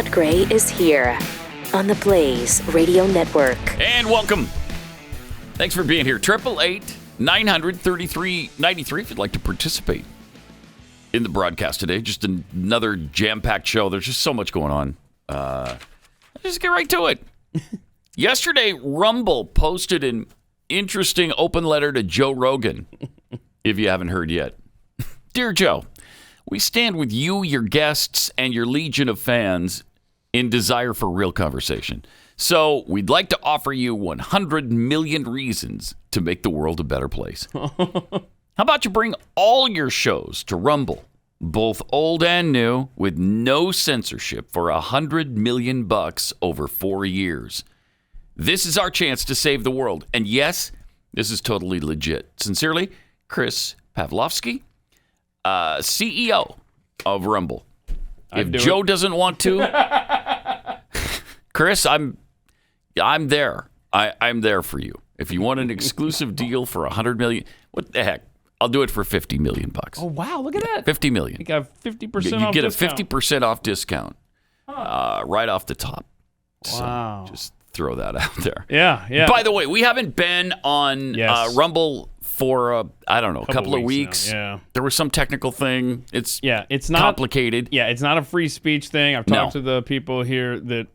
Matt Gray is here on the Blaze Radio Network. And welcome. Thanks for being here. 888-900-3393 if you'd like to participate in the broadcast today. Just another jam-packed show. There's just so much going on. Just get right to it. Yesterday, Rumble posted an interesting open letter to Joe Rogan, if you haven't heard yet. Dear Joe, we stand with you, your guests, and your legion of fans in desire for real conversation. So we'd like to offer you 100 million reasons to make the world a better place. How about you bring all your shows to Rumble, both old and new, with no censorship for $100 million over 4 years. This is our chance to save the world. And yes, this is totally legit. Sincerely, Chris Pavlovsky, CEO of Rumble. If Joe doesn't want to, Chris, I'm there. I'm there for you. If you want an exclusive deal for $100 million, what the heck? I'll do it for $50 million. Oh wow! Look at that. $50 million. You got 50% off. You get discount. a 50% off discount, right off the top. Wow! So just throw that out there. Yeah. By the way, we haven't been on Rumble for a couple of weeks. Yeah. There was some technical thing. It's not complicated. Yeah, it's not a free speech thing. I've talked to the people here that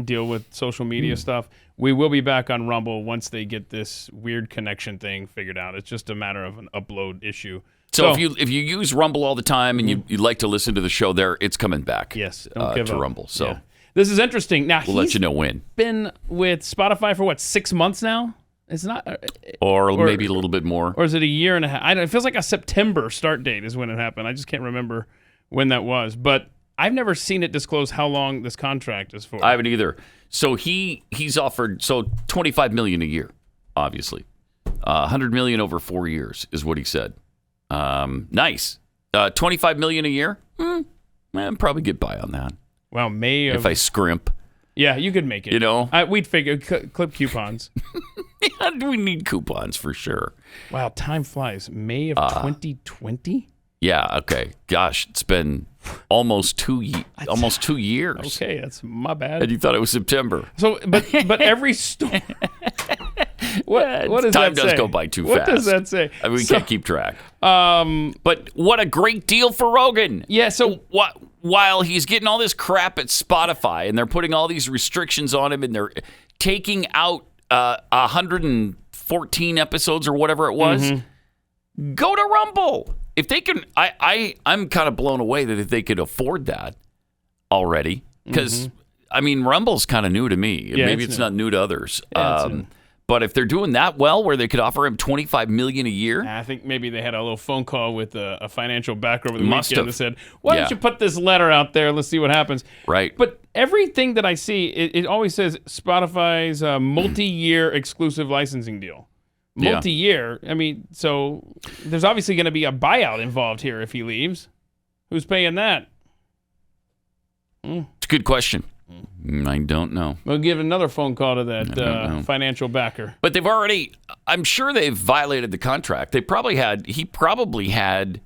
deal with social media stuff. We will be back on Rumble once they get this weird connection thing figured out. It's just a matter of an upload issue. So if you use Rumble all the time and you like to listen to the show there, it's coming back. Yes, to Rumble. So. Yeah. This is interesting. Now we'll let you know when. Been with Spotify for 6 months now? It's not, or maybe a little bit more, or is it a year and a half? It feels like a September start date is when it happened. I just can't remember when that was. But I've never seen it disclose how long this contract is for. I haven't either. So he's offered $25 million a year, obviously, $100 million over 4 years is what he said. Nice, $25 million a year. I'd probably get by on that. Wow, if I scrimp. Yeah, you could make it. You know? We'd figure, clip coupons. Yeah, we need coupons for sure. Wow, time flies. May of 2020? Yeah, okay. Gosh, it's been almost 2 years. Okay, that's my bad. And you thought it was September. So, but every story... What does Time that does say? go by too what fast. What does that say? I mean, we can't keep track. But what a great deal for Rogan. Yeah, so... While he's getting all this crap at Spotify and they're putting all these restrictions on him and they're taking out 114 episodes or whatever it was, go to Rumble. If they can, I'm kind of blown away that if they could afford that already, because I mean, Rumble's kind of new to me. Yeah, maybe it's not new to others. Yeah, but if they're doing that well, where they could offer him $25 million a year, I think maybe they had a little phone call with a financial backer over the Must weekend have. that said, "Why don't you put this letter out there? Let's see what happens." Right. But everything that I see, it always says Spotify's multi-year exclusive licensing deal. Multi-year. I mean, so there's obviously going to be a buyout involved here if he leaves. Who's paying that? It's a good question. I don't know. We'll give another phone call to that financial backer. But I'm sure they've violated the contract. He probably had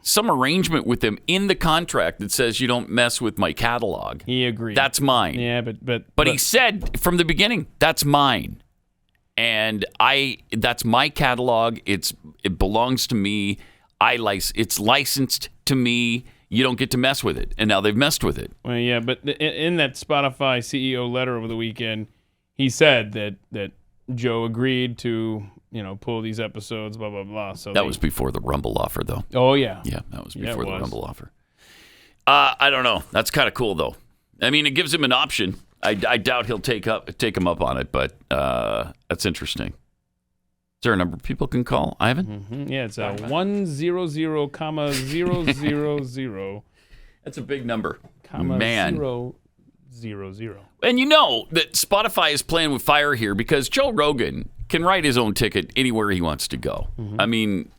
some arrangement with them in the contract that says you don't mess with my catalog. He agreed. That's mine. Yeah, but he said from the beginning, that's mine. And that's my catalog. It belongs to me. It's licensed to me. You don't get to mess with it. And now they've messed with it. Well, yeah, but in that Spotify CEO letter over the weekend, he said that Joe agreed to, pull these episodes, blah, blah, blah. So that was before the Rumble offer, though. Oh, yeah. Yeah, that was before the Rumble offer. I don't know. That's kind of cool, though. I mean, it gives him an option. I doubt he'll take him up on it, but that's interesting. Is there a number people can call, Ivan? Yeah, it's 100,000. That's a big number. Man. 000. And you know that Spotify is playing with fire here because Joe Rogan can write his own ticket anywhere he wants to go. I mean,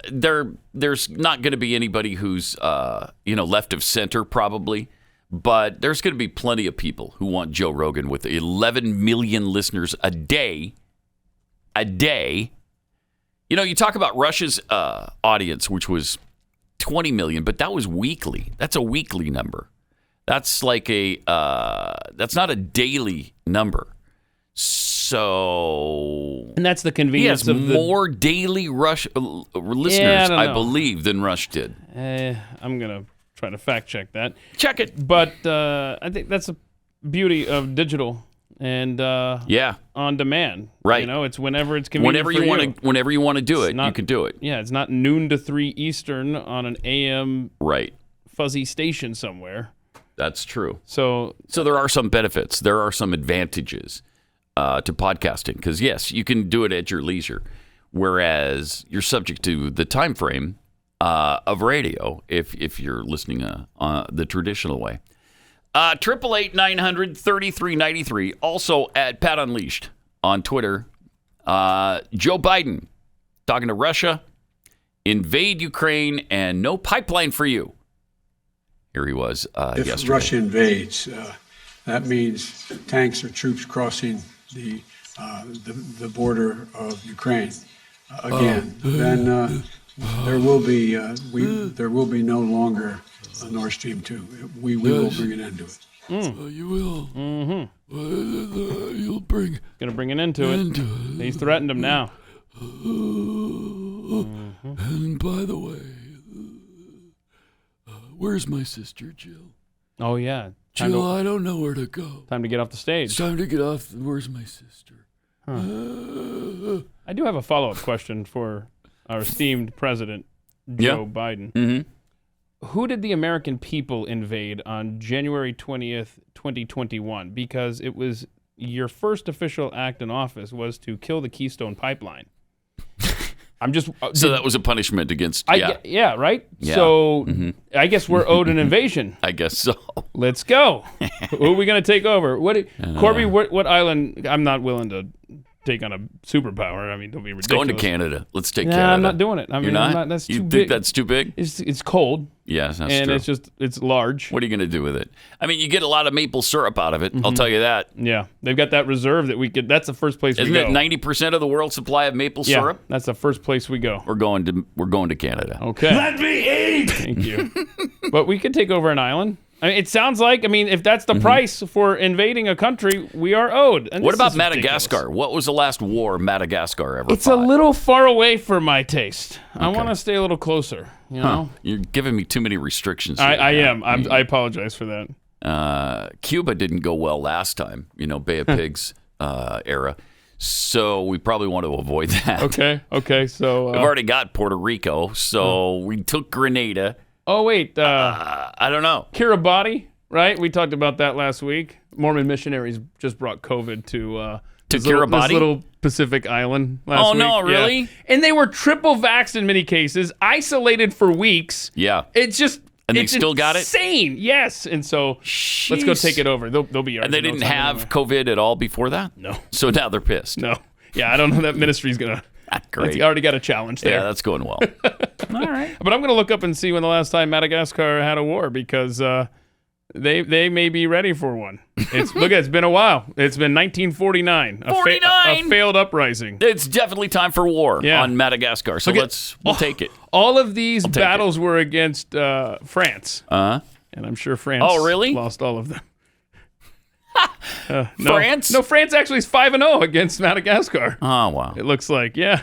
there's not going to be anybody who's left of center probably, but there's going to be plenty of people who want Joe Rogan with 11 million listeners a day. You talk about Russia's audience, which was 20 million, but that was weekly. That's a weekly number. That's like that's not a daily number. So, and that's the convenience of more daily Rush listeners, I believe, than Rush did. I'm gonna try to fact check that. Check it. But I think that's the beauty of digital and on demand. Right. You know, it's whenever it's convenient whenever you want to do it, you can do it. Yeah, it's not noon to 3 Eastern on an AM fuzzy station somewhere. That's true. So there are some benefits. There are some advantages to podcasting because, yes, you can do it at your leisure, whereas you're subject to the time frame of radio if you're listening the traditional way. 888-900-3393. Also at Pat Unleashed on Twitter. Joe Biden talking to Russia, invade Ukraine, and no pipeline for you. Here he was yesterday. If Russia invades, that means tanks or troops crossing the border of Ukraine again. Then there will be no longer a Nord Stream 2. We will bring an end to it. You will. Mm-hmm. You'll bring. Gonna bring an end to it. He's threatened him now. And by the way, where's my sister Jill? Oh yeah, Jill, I don't know where to go. Time to get off the stage. It's time to get off. Where's my sister? I do have a follow-up question for our esteemed president, Joe Biden. Mm-hmm. Who did the American people invade on January 20th, 2021? Because it was your first official act in office was to kill the Keystone Pipeline. I'm just so that was a punishment against right? Yeah. So I guess we're owed an invasion. I guess so. Let's go. Who are we going to take over? Corby? What island? I'm not willing to take on a superpower. I mean, don't be ridiculous. Going to Canada. Let's take Canada. I'm not doing it. I mean, You're not? That's you too think big. That's too big? It's cold. Yes, that's and true. And it's large. What are you going to do with it? I mean, you get a lot of maple syrup out of it. I'll tell you that. Yeah, they've got that reserve that we could. That's the first place we go. Isn't it 90% of the world's supply of maple syrup? Yeah, that's the first place we go. We're going to Canada. Okay. Let me eat. Thank you. But we could take over an island. I mean, it sounds like, if that's the price for invading a country, we are owed. And what about Madagascar? Ridiculous. What was the last war Madagascar ever It's fought? a little far away for my taste. Okay. I want to stay a little closer, you know? You're giving me too many restrictions here. I am. I apologize for that. Cuba didn't go well last time, Bay of Pigs era. So we probably want to avoid that. Okay. So we've already got Puerto Rico, so we took Grenada. Oh, wait. I don't know. Kiribati, right? We talked about that last week. Mormon missionaries just brought COVID to Kiribati? This little Pacific island last week. Oh, no, really? Yeah. And they were triple vaxxed in many cases, isolated for weeks. Yeah. It's just... And they still got it? Insane, yes. And so let's go take it over. They'll be ours. And they didn't have COVID at all before that? No. So now they're pissed. No. Yeah, I don't know that ministry's going to... Great. You already got a challenge there. Yeah, that's going well. All right. But I'm going to look up and see when the last time Madagascar had a war because they may be ready for one. It's been a while. It's been 1949. 49! A failed uprising. It's definitely time for war on Madagascar. So we'll take it. All of these battles were against France. Uh-huh. And I'm sure France lost all of them. France? No, France actually is 5-0 against Madagascar. Oh, wow. It looks like, yeah.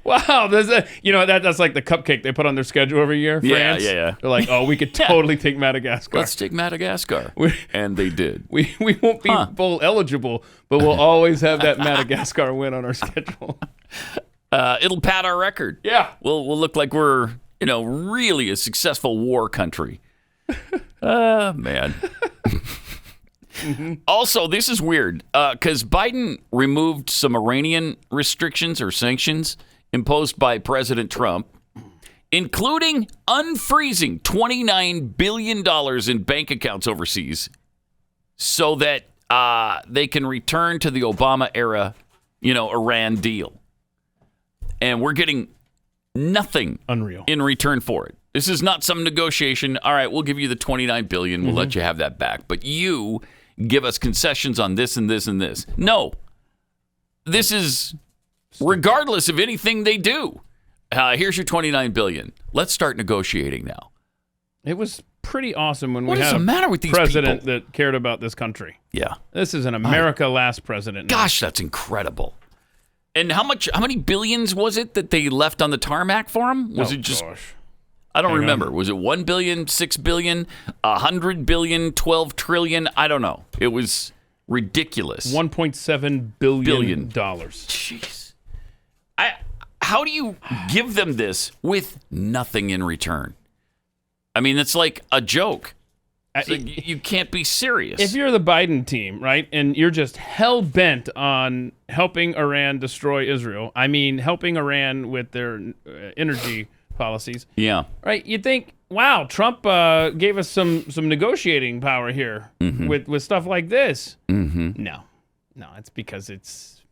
Wow, that's like the cupcake they put on their schedule every year. France. Yeah. They're like, oh, we could totally take Madagascar. Let's take Madagascar. And they did. We won't be bowl eligible, but we'll always have that Madagascar win on our schedule. It'll pad our record. Yeah. We'll look like we're, really a successful war country. Man. Also, this is weird because Biden removed some Iranian restrictions or sanctions imposed by President Trump, including unfreezing $29 billion in bank accounts overseas so that they can return to the Obama era, Iran deal. And we're getting nothing unreal in return for it. This is not some negotiation. All right, we'll give you the $29 billion. We'll let you have that back. But you give us concessions on this and this and this. No. This is regardless of anything they do. Here's your $29 billion. Let's start negotiating now. It was pretty awesome when What we is had the matter with these president people? that cared about this country. Yeah. This is an America last president. now. Gosh, that's incredible. And how many billions was it that they left on the tarmac for him? Was it just... Gosh. I don't remember. Was it 1 billion, 6 billion, 100 billion, 12 trillion? I don't know. It was ridiculous. $1.7 billion. Jeez. How do you give them this with nothing in return? I mean, it's like a joke. It's like you can't be serious. If you're the Biden team, right, and you're just hell-bent on helping Iran destroy Israel, I mean, helping Iran with their energy policies, yeah. right, you'd think, wow, Trump gave us some negotiating power here with stuff like this. Mm-hmm. No, it's because it's...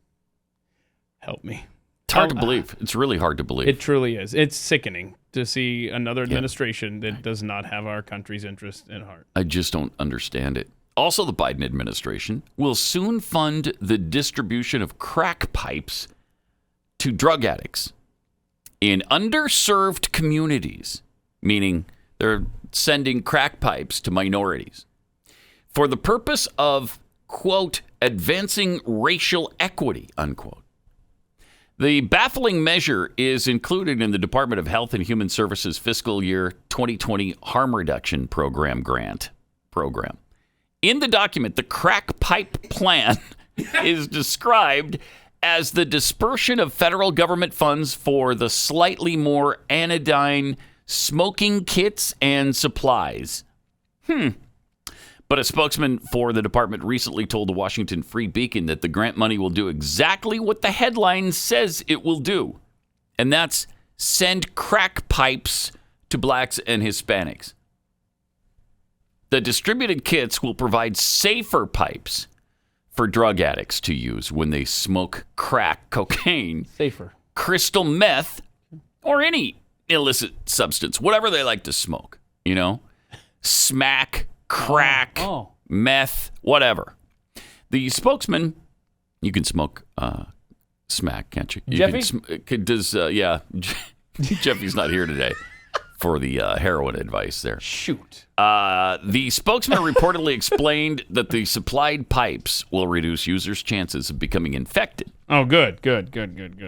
Help me. It's hard to believe. It's really hard to believe. It truly is. It's sickening to see another administration that does not have our country's interest at heart. I just don't understand it. Also, the Biden administration will soon fund the distribution of crack pipes to drug addicts in underserved communities, meaning they're sending crack pipes to minorities for the purpose of, quote, advancing racial equity, unquote. The baffling measure is included in the Department of Health and Human Services fiscal year 2020 harm reduction program grant program. In the document, the crack pipe plan is described as the dispersion of federal government funds for the slightly more anodyne smoking kits and supplies. But a spokesman for the department recently told the Washington Free Beacon that the grant money will do exactly what the headline says it will do, and that's send crack pipes to blacks and Hispanics. The distributed kits will provide safer pipes for drug addicts to use when they smoke crack, cocaine, Safer. crystal meth, or any illicit substance, whatever they like to smoke, smack, crack, meth, whatever. The spokesman, you can smoke smack, can't you? Jeffy? Jeffy's not here today for the heroin advice there. Shoot. The spokesman reportedly explained that the supplied pipes will reduce users' chances of becoming infected. Oh, good.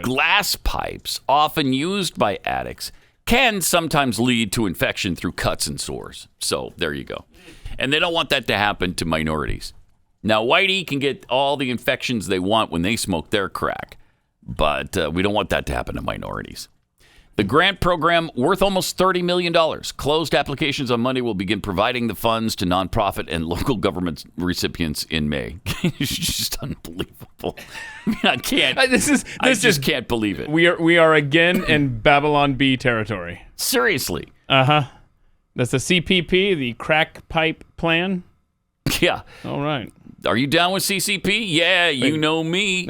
Glass pipes, often used by addicts, can sometimes lead to infection through cuts and sores. So there you go. And they don't want that to happen to minorities. Now, whitey can get all the infections they want when they smoke their crack, but we don't want that to happen to minorities. The grant program, worth almost $30 million. Closed applications on Monday will begin providing the funds to nonprofit and local government recipients in May. It's just unbelievable. I mean, I can't. I just can't believe it. We are again in Babylon Bee territory. Seriously. That's the CPP, the crack pipe plan. Yeah. All right. Are you down with CCP? Yeah, you know me.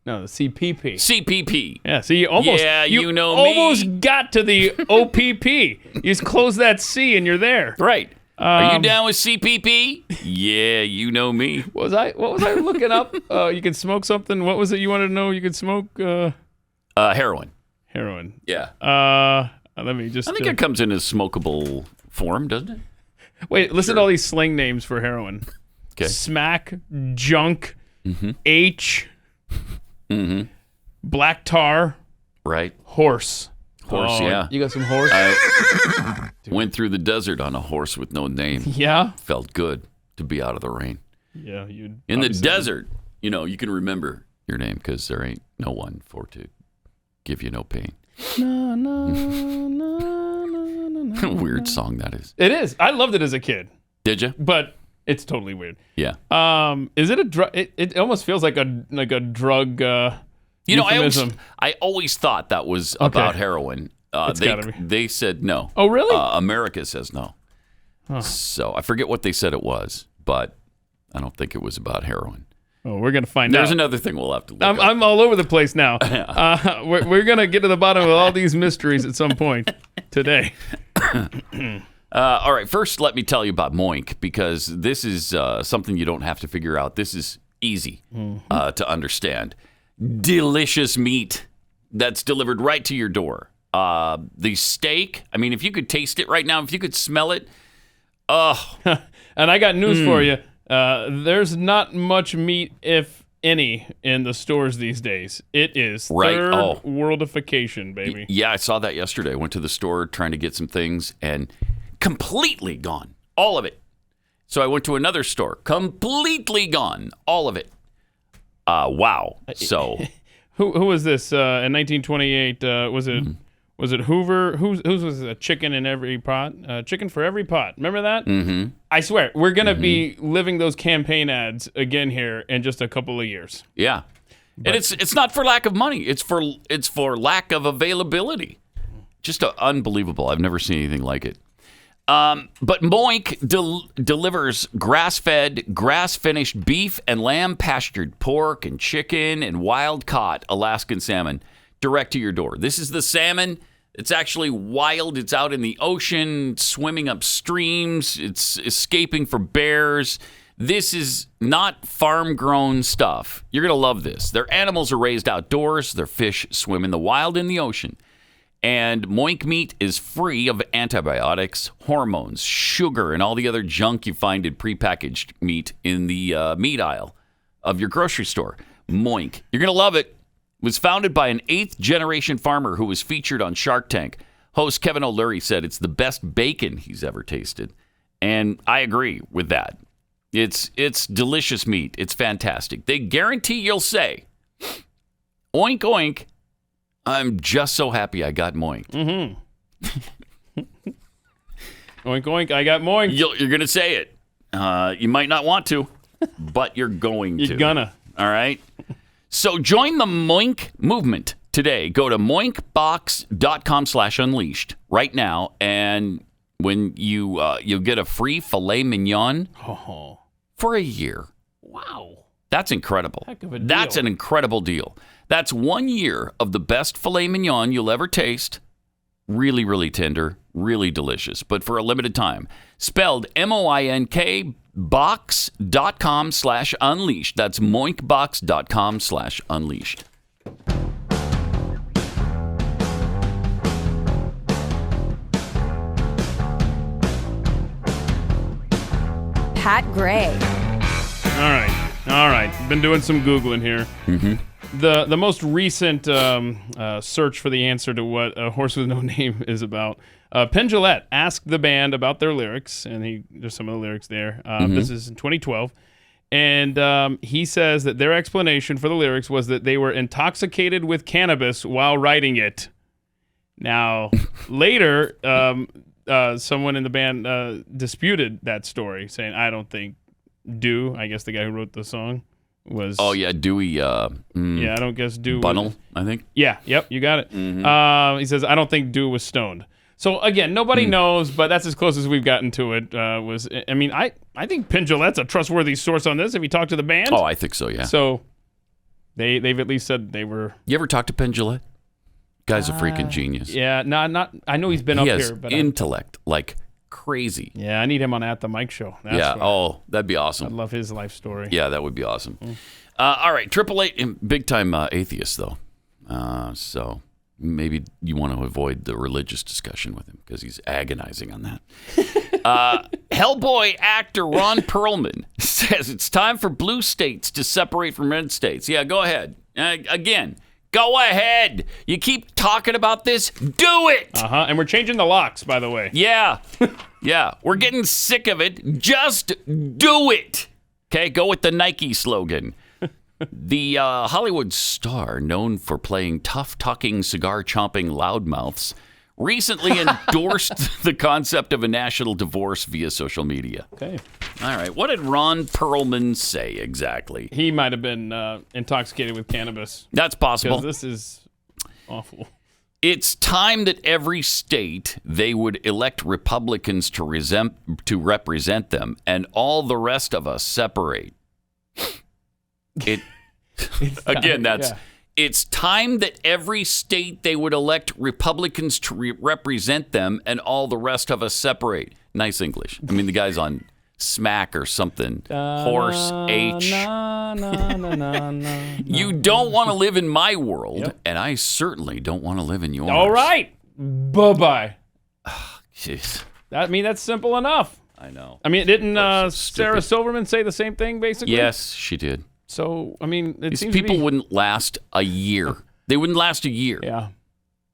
No, the CPP. CPP. Yeah, so you almost almost got to the OPP. You just close that C and you're there. Right. Are you down with CPP? Yeah, you know me. What was I looking up? You can smoke something. What was it you wanted to know? You could smoke heroin. Heroin. Yeah. Let me just. I think it comes in a smokable form, doesn't it? Wait, listen to all these slang names for heroin. Okay. Smack, junk, H, black tar, right? Horse. Yeah. You got some horse? I went through the desert on a horse with no name. Yeah. Felt good to be out of the rain. Yeah, you. In the desert, you can remember your name because there ain't no one for to give you no pain. Weird song that is. It is. I loved it as a kid. Did you? But it's totally weird. Yeah. Is it a drug? It almost feels like a drug. I always thought that was about heroin. Gotta be. They said no. Oh, really? America says no. Huh. So I forget what they said it was, but I don't think it was about heroin. Oh, we're gonna find out. There's another thing we'll have to look up. I'm all over the place now. We're gonna get to the bottom of all these mysteries at some point today. All right, first let me tell you about Moink, because this is something you don't have to figure out. This is easy to understand. Delicious meat that's delivered right to your door. The steak, I mean, if you could taste it right now, if you could smell it, Oh, And I got news for you. There's not much meat, if any, in the stores these days. It is third worldification, baby. yeah, I saw that yesterday. I went to the store trying to get some things and completely gone. All of it. So I went to another store. Completely gone. All of it. Wow. So... Who was this in 1928? Was it Hoover? Whose was a chicken in every pot? Chicken for every pot. Remember that? Mm-hmm. I swear, we're gonna be living those campaign ads again here in just a couple of years. Yeah, and it's not for lack of money. It's for lack of availability. Just unbelievable. I've never seen anything like it. But Moink delivers grass-fed, grass-finished beef and lamb-pastured pork and chicken and wild-caught Alaskan salmon direct to your door. This is the salmon. It's actually wild. It's out in the ocean, swimming up streams. It's escaping for bears. This is not farm-grown stuff. You're going to love this. Their animals are raised outdoors. Their fish swim in the wild in the ocean. And Moink meat is free of antibiotics, hormones, sugar, and all the other junk you find in prepackaged meat in the meat aisle of your grocery store. Moink. You're going to love it. It was founded by an 8th-generation farmer who was featured on Shark Tank. Host Kevin O'Leary said it's the best bacon he's ever tasted. And I agree with that. It's delicious meat. It's fantastic. They guarantee you'll say, oink, oink. I'm just so happy I got moinked. Mm-hmm. Oink, oink, I got moinked. You're going to say it. You might not want to, but you're going to. You're gonna. All right? So join the Moink movement today. Go to moinkbox.com/unleashed right now, and when you'll get a free filet mignon for a year. Wow. That's incredible. Heck of a deal. That's an incredible deal. That's 1 year of the best filet mignon you'll ever taste. Really, really tender, really delicious, but for a limited time. Spelled MOINK box.com/unleashed. That's moinkbox.com/unleashed. Pat Gray. All right. Been doing some Googling here. Mm-hmm. The most recent search for the answer to what A Horse with No Name is about. Penn Jillette asked the band about their lyrics, and there's some of the lyrics there. This is in 2012. And he says that their explanation for the lyrics was that they were intoxicated with cannabis while writing it. Now, later, someone in the band disputed that story, saying, I don't think I guess the guy who wrote the song, was... Oh, yeah, Dewey... yeah, I don't guess Dew... Bunnell, I think. Yeah, yep, you got it. Mm-hmm. He says, I don't think Dew was stoned. So, again, nobody knows, but that's as close as we've gotten to it. I think Penn Jillette's a trustworthy source on this. Have you talked to the band? Oh, I think so, yeah. So, they've at least said they were... You ever talk to Penn Jillette? Guy's a freaking genius. Yeah, not. I know he's been up has here, but intellect, like crazy. Yeah, I need him on At the Mike Show. That's that'd be awesome. I'd love his life story. Yeah, that would be awesome. All right, 888, big time atheist though. So maybe you want to avoid the religious discussion with him because he's agonizing on that. Hellboy actor Ron Perlman says it's time for blue states to separate from red states. Yeah, go ahead. Again. Go ahead. You keep talking about this. Do it. And we're changing the locks, by the way. Yeah. Yeah. We're getting sick of it. Just do it. Okay. Go with the Nike slogan. The Hollywood star known for playing tough-talking, cigar-chomping loudmouths recently endorsed the concept of a national divorce via social media. Okay. All right. What did Ron Perlman say exactly? He might have been intoxicated with cannabis. That's possible. Because this is awful. It's time that every state they would elect Republicans to represent them, and all the rest of us separate. It's time that every state they would elect Republicans to represent them, and all the rest of us separate. Nice English. I mean, the guy's on Smack or something. Horse H. You don't want to live in my world, and I certainly don't want to live in yours. All right. Bye-bye. Jeez. That's simple enough. I know. I mean, didn't That's so Sarah stupid. Silverman say the same thing, basically? Yes, she did. So, I mean, it These seems people to be... wouldn't last a year. They wouldn't last a year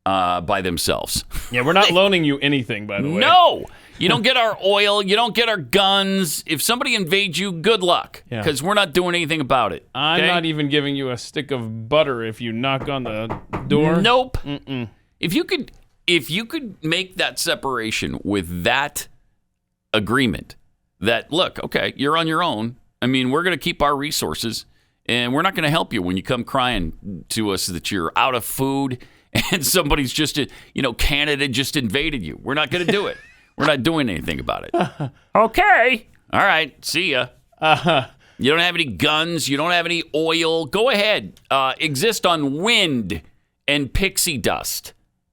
by themselves. Yeah, we're not loaning you anything, by the way. No! You don't get our oil. You don't get our guns. If somebody invades you, good luck, because we're not doing anything about it. I'm okay? not even giving you a stick of butter if you knock on the door. Nope. If you could make that separation with that agreement, that look, okay, you're on your own. I mean, we're going to keep our resources, and we're not going to help you when you come crying to us that you're out of food and somebody's just, Canada just invaded you. We're not going to do it. We're not doing anything about it. Okay. All right. See ya. You don't have any guns. You don't have any oil. Go ahead. Exist on wind and pixie dust.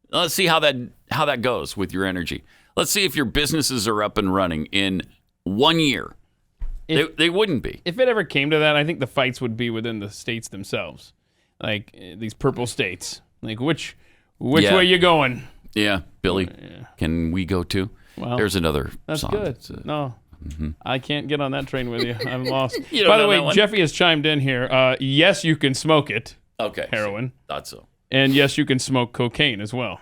Let's see how that goes with your energy. Let's see if your businesses are up and running in 1 year. They wouldn't be. If it ever came to that, I think the fights would be within the states themselves. Like these purple states. Like which way you going? Yeah, Billy. Can we go too? Well, there's another that's song. good. No. I can't get on that train with you. I'm lost. You don't By the know way, that one? Jeffy has chimed in here. Yes, you can smoke it. Okay. Heroin. Thought so. And yes, you can smoke cocaine as well.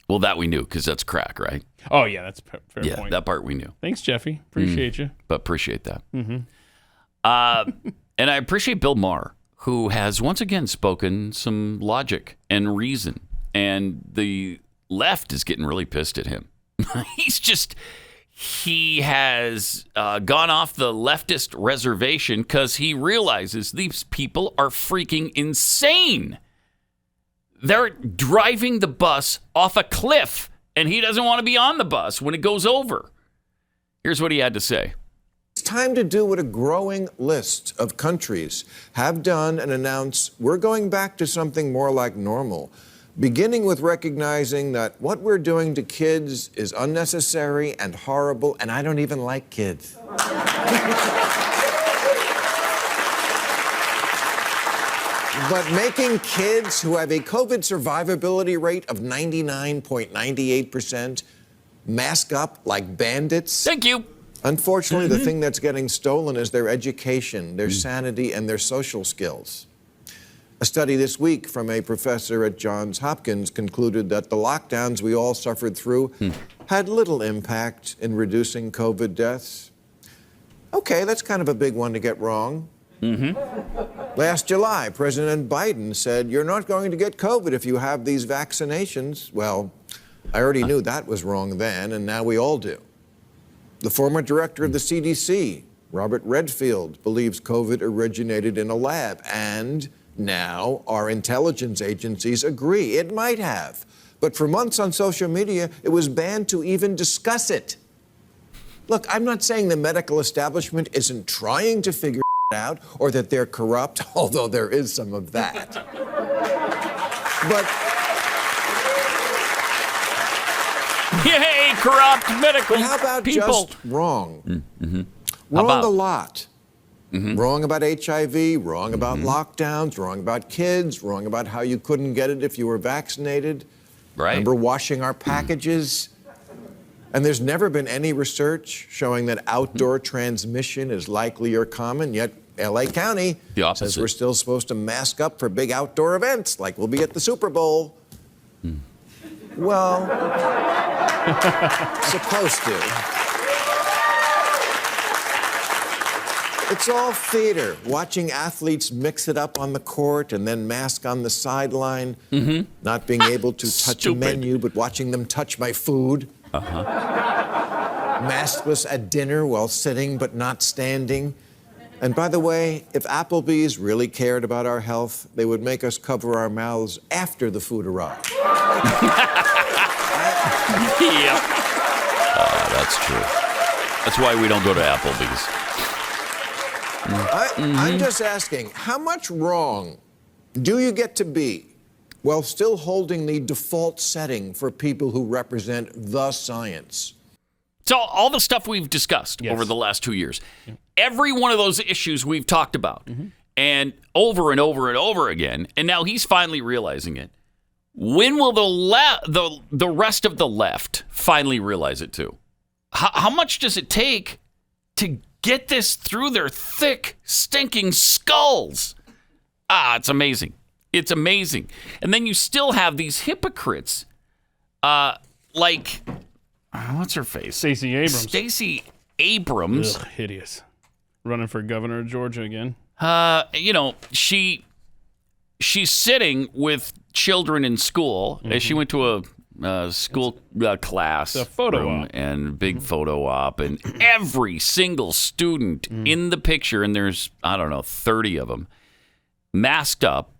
Well, that we knew because that's crack, right? Oh, yeah, that's a fair Yeah, point. that part we knew. Thanks, Jeffy. Appreciate you. But appreciate that. And I appreciate Bill Maher, who has once again spoken some logic and reason. And the left is getting really pissed at him. He has gone off the leftist reservation because he realizes these people are freaking insane. They're driving the bus off a cliff, and he doesn't want to be on the bus when it goes over. Here's what he had to say. It's time to do what a growing list of countries have done and announce we're going back to something more like normal, beginning with recognizing that what we're doing to kids is unnecessary and horrible, and I don't even like kids. But making kids who have a COVID survivability rate of 99.98% mask up like bandits. Thank you. Unfortunately, the thing that's getting stolen is their education, their sanity, and their social skills. A study this week from a professor at Johns Hopkins concluded that the lockdowns we all suffered through had little impact in reducing COVID deaths. Okay, that's kind of a big one to get wrong. Last July, President Biden said, you're not going to get COVID if you have these vaccinations. Well, I already knew that was wrong then, and now we all do. The former director of the CDC, Robert Redfield, believes COVID originated in a lab, and now our intelligence agencies agree it might have. But for months on social media, it was banned to even discuss it. Look, I'm not saying the medical establishment isn't trying to figure out or that they're corrupt, although there is some of that. But Yay, corrupt medical how about people. just wrong? Wrong about? a lot. Wrong about HIV, wrong about lockdowns, wrong about kids, wrong about how you couldn't get it if you were vaccinated. Right. Remember washing our packages? And there's never been any research showing that outdoor transmission is likely or common, yet LA County The opposite. says we're still supposed to mask up for big outdoor events, like we'll be at the Super Bowl. Well, supposed to. It's all theater, watching athletes mix it up on the court and then mask on the sideline, not being able to touch Stupid. a menu, but watching them touch my food. Maskless at dinner while sitting but not standing. And by the way, if Applebee's really cared about our health, they would make us cover our mouths after the food arrived. Yep. That's true. That's why we don't go to Applebee's. I'm just asking, how much wrong do you get to be while still holding the default setting for people who represent the science? So all the stuff we've discussed over the last 2 years, every one of those issues we've talked about, and over and over and over again, and now he's finally realizing it. When will the rest of the left finally realize it too? How much does it take to get this through their thick, stinking skulls? It's amazing. It's amazing. And then you still have these hypocrites, like, what's her face? Stacey Abrams. Stacey Abrams. Ugh, hideous. Running for governor of Georgia again. She's sitting with children in school. She went to a school class. A photo op. And big photo op. And every single student in the picture, and there's, 30 of them, masked up.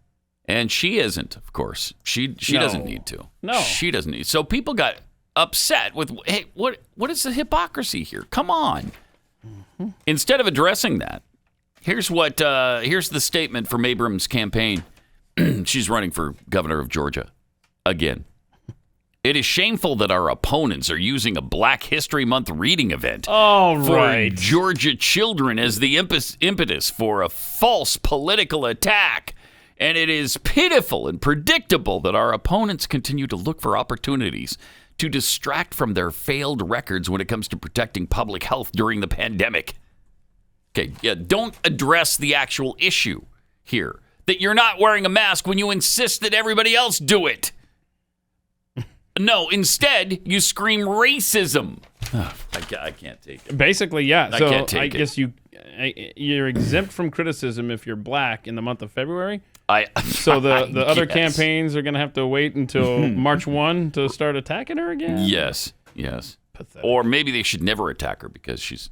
And she isn't, of course. She doesn't need to. No. She doesn't need. So people got upset with, hey, what is the hypocrisy here? Come on. Instead of addressing that, here's the statement from Abrams' campaign. She's running for governor of Georgia again. It is shameful that our opponents are using a Black History Month reading event for Georgia children as the impetus for a false political attack. And it is pitiful and predictable that our opponents continue to look for opportunities to distract from their failed records when it comes to protecting public health during the pandemic. Okay, yeah, don't address the actual issue here. That you're not wearing a mask when you insist that everybody else do it. No, instead, you scream racism. I can't take it. Basically, yeah. I So can't take I it. guess you're exempt from criticism if you're black in the month of February. So the other campaigns are going to have to wait until March 1 to start attacking her again? Yes. Pathetic. Or maybe they should never attack her because she's,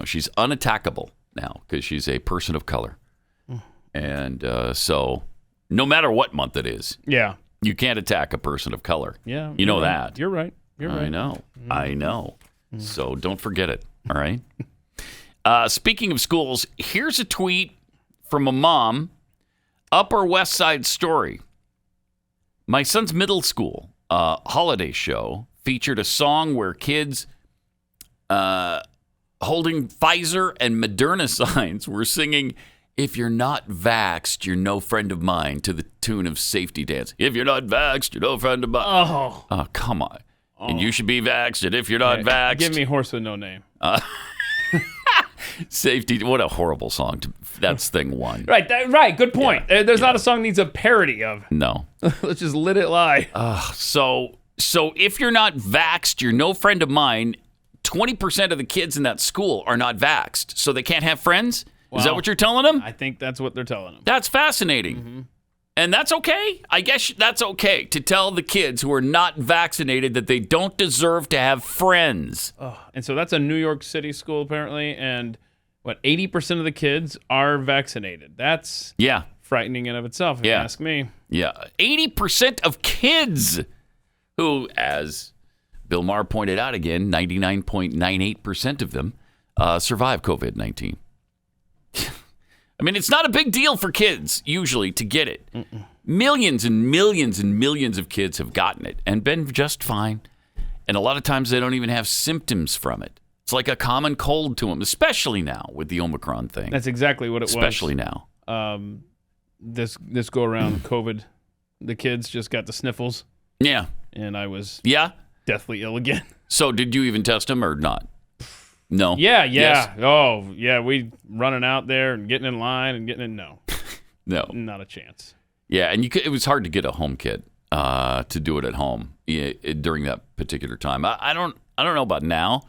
she's unattackable now because she's a person of color. And so no matter what month it is, you can't attack a person of color. Yeah. You know right. that. You're right. You're right. I know. So don't forget it. All right. Speaking of schools, here's a tweet from a mom. Upper West Side Story. My son's middle school holiday show featured a song where kids holding Pfizer and Moderna signs were singing, "If you're not vaxxed, you're no friend of mine," to the tune of Safety Dance. If you're not vaxxed, you're no friend of mine. Oh, come on. And you should be vaxxed, and if you're not vaxxed. Give me horse with no name. Safety, what a horrible song. That's thing one. Right. Good point. There's not a song that needs a parody of. No. Let's just let it lie. So if you're not vaxxed, you're no friend of mine. 20% of the kids in that school are not vaxxed, so they can't have friends? Wow. Is that what you're telling them? I think that's what they're telling them. That's fascinating. And that's okay. I guess that's okay to tell the kids who are not vaccinated that they don't deserve to have friends. And so that's a New York City school, apparently, and 80% of the kids are vaccinated. That's frightening in of itself, if you ask me. Yeah. 80% of kids who, as Bill Maher pointed out again, 99.98% of them survive COVID-19. I mean, it's not a big deal for kids, usually, to get it. Millions and millions and millions of kids have gotten it and been just fine. And a lot of times they don't even have symptoms from it. It's like a common cold to them, especially now with the Omicron thing. That's exactly what it was. Especially now. This go around COVID, the kids just got the sniffles. Yeah. And I was deathly ill again. So did you even test them or not? No. Yeah. Yes. Oh, yeah. We running out there and getting in line and getting in. No. Not a chance. Yeah, and it was hard to get a home kit to do it at home during that particular time. I don't know about now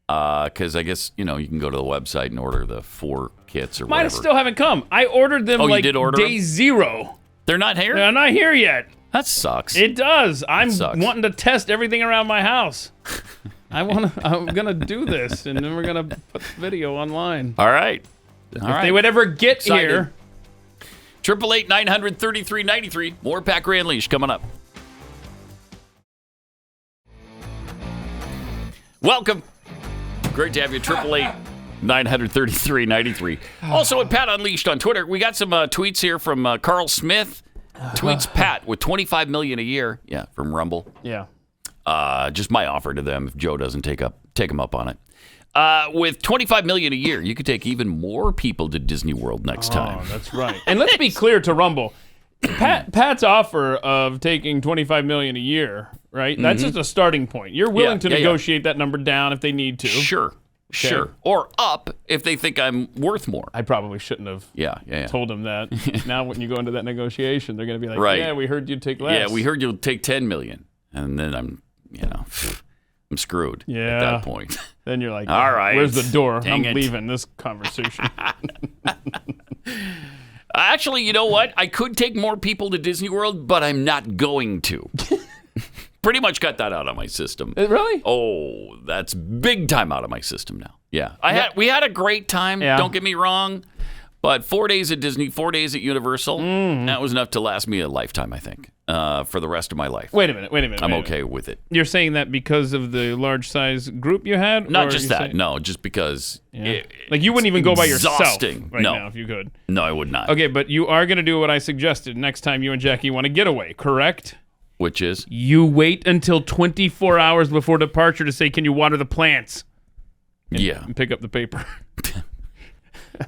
because I guess you can go to the website and order the 4 kits or whatever. Mine still haven't come. I ordered them you did order day them? 0. They're not here? They're not here yet. That sucks. It does. I'm wanting to test everything around my house. I'm gonna do this, and then we're gonna put the video online. All right. If they would ever get here. 888-900-3393. More Pat Gray Unleashed coming up. Welcome. Great to have you. 888-900-3393. Also at Pat Unleashed on Twitter. We got some tweets here from Carl Smith. Tweets Pat with $25 million a year. Yeah, from Rumble. Yeah. Just my offer to them if Joe doesn't take him up on it. With $25 million a year, you could take even more people to Disney World next time. Oh, that's right. And let's be clear to Rumble. Pat's offer of taking $25 million a year right? That's just a starting point. You're willing to Yeah, yeah. negotiate that number down if they need to. Sure. Or up if they think I'm worth more. I probably shouldn't have Yeah. told them that. Now when you go into that negotiation, they're going to be like, Right. yeah, we heard you'd take less. Yeah, we heard you'll take 10 million. And then I'm screwed at that point. Then you're like, all right. where's the door? Dang I'm it. leaving this conversation. Actually, you know what? I could take more people to Disney World, but I'm not going to. Pretty much got that out of my system. Really? Oh, that's big time out of my system now. Yeah. We had a great time, Yeah. don't get me wrong. But 4 days at Disney, 4 days at Universal, that was enough to last me a lifetime, I think, for the rest of my life. Wait a minute. I'm okay with it. You're saying that because of the large size group you had? Not or just you that. saying- No, just because. Like you wouldn't even go by yourself exhausting. right No. now if you could. No, I would not. Okay, but you are going to do what I suggested next time you and Jackie want to get away, correct? Which is? You wait until 24 hours before departure to say, can you water the plants? And pick up the paper.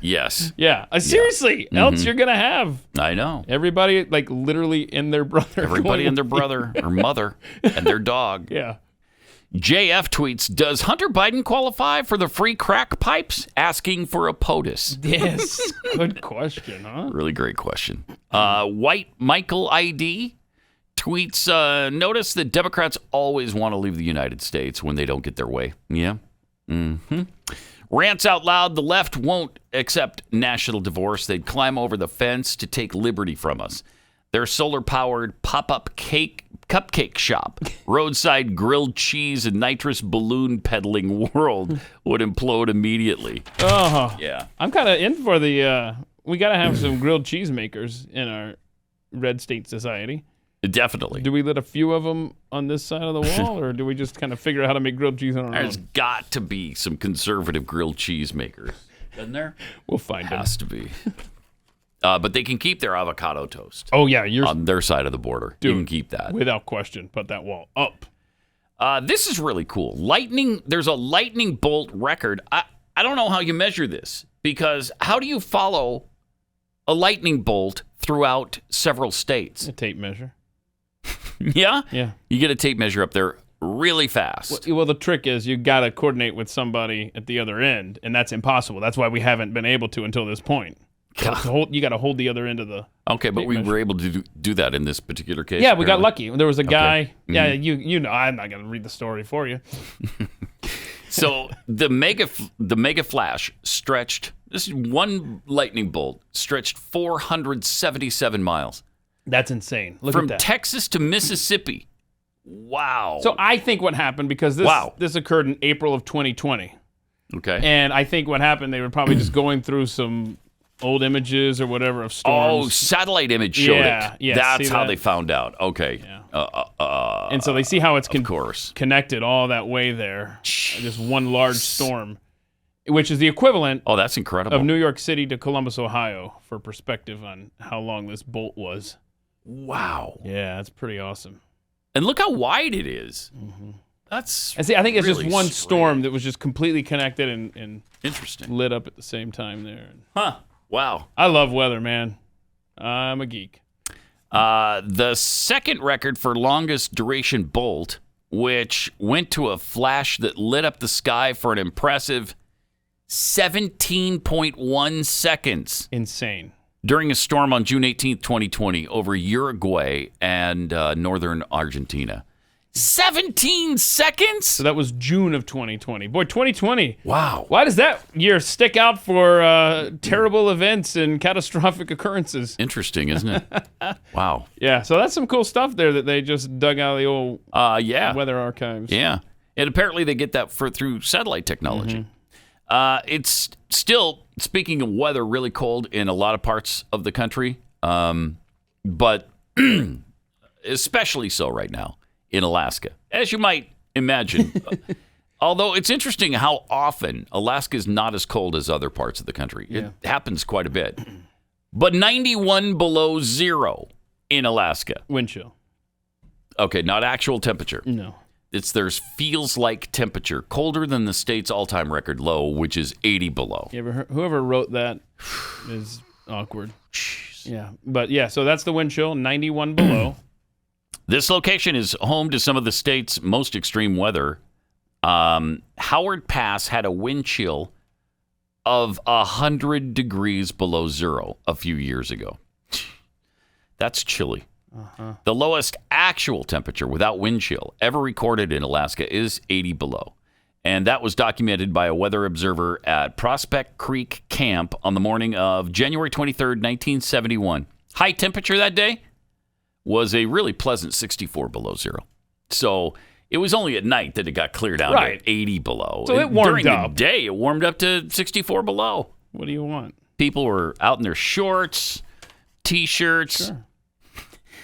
Yes. Yeah. Seriously. Else you're going to have I know. everybody like literally in their brother. Everybody going and their brother or mother and their dog. Yeah. JF tweets, does Hunter Biden qualify for the free crack pipes? Asking for a POTUS. Yes. Good question, huh? Really great question. White Michael ID tweets, notice that Democrats always want to leave the United States when they don't get their way. Yeah. Rants out loud, the left won't accept national divorce. They'd climb over the fence to take liberty from us. Their solar-powered pop-up cupcake shop, roadside grilled cheese, and nitrous balloon peddling world would implode immediately. Oh. Yeah. I'm kind of in for the, we got to have some grilled cheese makers in our red state society. Definitely. Do we let a few of them on this side of the wall, or do we just kind of figure out how to make grilled cheese on our There's own? got to be some conservative grilled cheese makers. Doesn't there? We'll find them. Has to be. But they can keep their avocado toast Oh, yeah, you're on their side of the border. You can keep that. without question. Put that wall up. This is really cool. There's a lightning bolt record. I don't know how you measure this, because how do you follow a lightning bolt throughout several states? A tape measure. Yeah? Yeah. You get a tape measure up there really fast. Well, the trick is you got to coordinate with somebody at the other end, and that's impossible. That's why we haven't been able to until this point. You got to hold the other end of the. Okay, but tape we measure. were able to do that in this particular case. Yeah, we got apparently. lucky. There was a guy. Mm-hmm. Yeah, you know. I'm not gonna read the story for you. So the mega flash stretched. This is one lightning bolt stretched 477 miles That's insane. Look from at that. Texas to Mississippi. Wow. So I think what happened, because this occurred in April of 2020, okay. and I think what happened, they were probably just going through some old images or whatever of storms. Oh, satellite image showed Yeah, it. yeah, That's see how that? they found out. Okay. Yeah. And so they see how it's Of course. connected all that way there. Just one large storm, which is the equivalent Oh, that's incredible. of New York City to Columbus, Ohio, for perspective on how long this bolt was. Wow. Yeah, that's pretty awesome. And look how wide it is. That's And see, I think it's really just one sweet. storm that was just completely connected and Interesting. lit up at the same time there. Huh. Wow. I love weather, man. I'm a geek. The second record for longest duration bolt, which went to a flash that lit up the sky for an impressive 17.1 seconds Insane. during a storm on June 18th, 2020, over Uruguay and northern Argentina. 17 seconds? So that was June of 2020. Boy, 2020. Wow. Why does that year stick out for terrible events and catastrophic occurrences? Interesting, isn't it? Wow. Yeah, so that's some cool stuff there that they just dug out of the old Yeah. weather archives. Yeah. And apparently they get that through satellite technology. It's still, speaking of weather, really cold in a lot of parts of the country, but especially so right now in Alaska, as you might imagine. Although it's interesting how often Alaska is not as cold as other parts of the country. It happens quite a bit. But 91 below zero in Alaska. Wind chill. Okay, not actual temperature. No. There's feels like temperature, colder than the state's all-time record low, which is 80 below. Whoever wrote that is awkward. Yeah, but yeah, so that's the wind chill, 91 below. This location is home to some of the state's most extreme weather. Howard Pass had a wind chill of 100 degrees below zero a few years ago. That's chilly. The lowest actual temperature without wind chill ever recorded in Alaska is 80 below. And that was documented by a weather observer at Prospect Creek Camp on the morning of January 23rd, 1971. High temperature that day was a really pleasant 64 below zero. So it was only at night that it got cleared down to 80 below. So it warmed During up. the day, it warmed up to 64 below. What do you want? People were out in their shorts, T-shirts. Sure.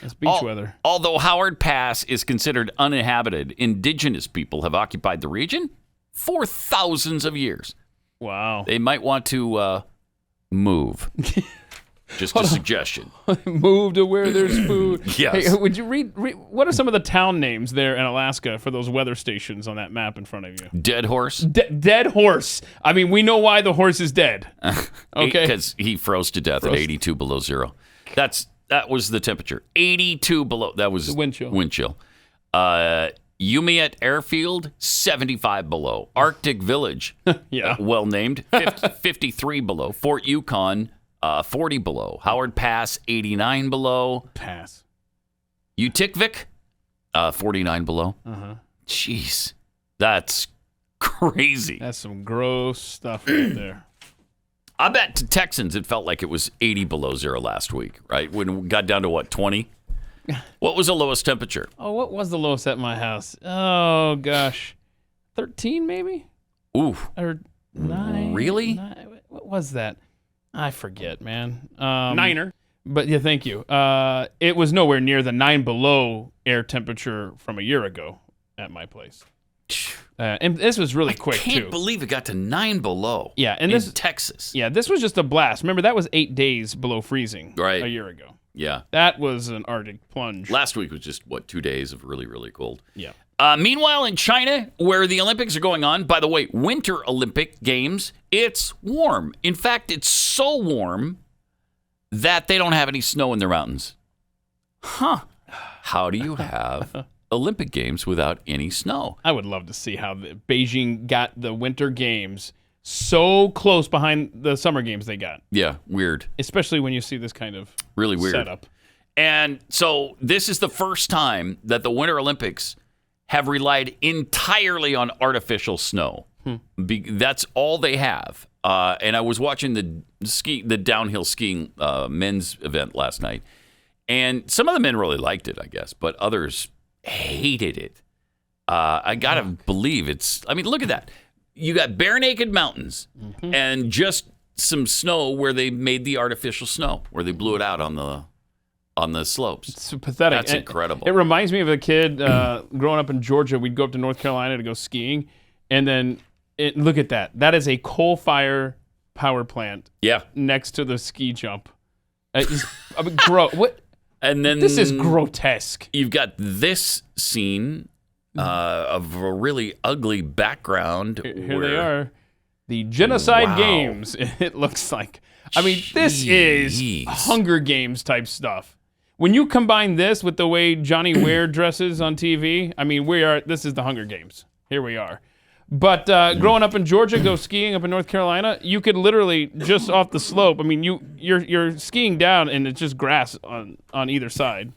It's beach weather. Although Howard Pass is considered uninhabited, indigenous people have occupied the region for thousands of years. Wow. They might want to move. Just a suggestion. Move to where there's food. Yes. Hey, would you read? What are some of the town names there in Alaska for those weather stations on that map in front of you? Dead horse. Dead horse. I mean, we know why the horse is dead. Okay. Because he froze to death at 82 below zero. That was the temperature. 82 below. That was the wind chill. Wind chill. Umiat Airfield, 75 below. Arctic Village, well named, 53 below. Fort Yukon, 40 below. Howard Pass, 89 below. Pass. Utikvik, 49 below. Jeez, that's crazy. That's some gross stuff right there. I bet to Texans it felt like it was 80 below zero last week, right? When we got down to, 20? What was the lowest temperature? Oh, what was the lowest at my house? Oh, gosh. 13 maybe? Ooh. Or 9? Really? 9, what was that? I forget, man. Niner. But yeah, thank you. It was nowhere near the 9 below air temperature from a year ago at my place. And this was really quick, too. I can't believe it got to 9 below. Yeah, and in this Texas. Yeah, this was just a blast. Remember, that was 8 days below freezing a year ago. Yeah. That was an Arctic plunge. Last week was just, 2 days of really, really cold. Yeah. Meanwhile, in China, where the Olympics are going on, by the way, Winter Olympic Games, it's warm. In fact, it's so warm that they don't have any snow in their mountains. Huh. How do you have Olympic Games without any snow? I would love to see how Beijing got the Winter Games so close behind the Summer Games they got. Yeah, weird. Especially when you see this kind of really weird setup. And so this is the first time that the Winter Olympics have relied entirely on artificial snow. That's all they have. And I was watching the downhill skiing men's event last night, and some of the men really liked it, I guess, but others hated it. I gotta believe look at that. You got bare naked mountains and just some snow where they made the artificial snow, where they blew it out on the slopes. It's pathetic. That's incredible. It reminds me of a kid growing up in Georgia. We'd go up to North Carolina to go skiing, and then look at that. That is a coal-fire power plant. Yeah. Next to the ski jump. What? And then this is grotesque. You've got this scene of a really ugly background. Here they are. The Genocide Games, it looks like. I mean, this is Hunger Games type stuff. When you combine this with the way Johnny Ware dresses on TV, I mean, this is the Hunger Games. Here we are. But growing up in Georgia, go skiing up in North Carolina, you could literally just off the slope. I mean, you're skiing down and it's just grass on either side.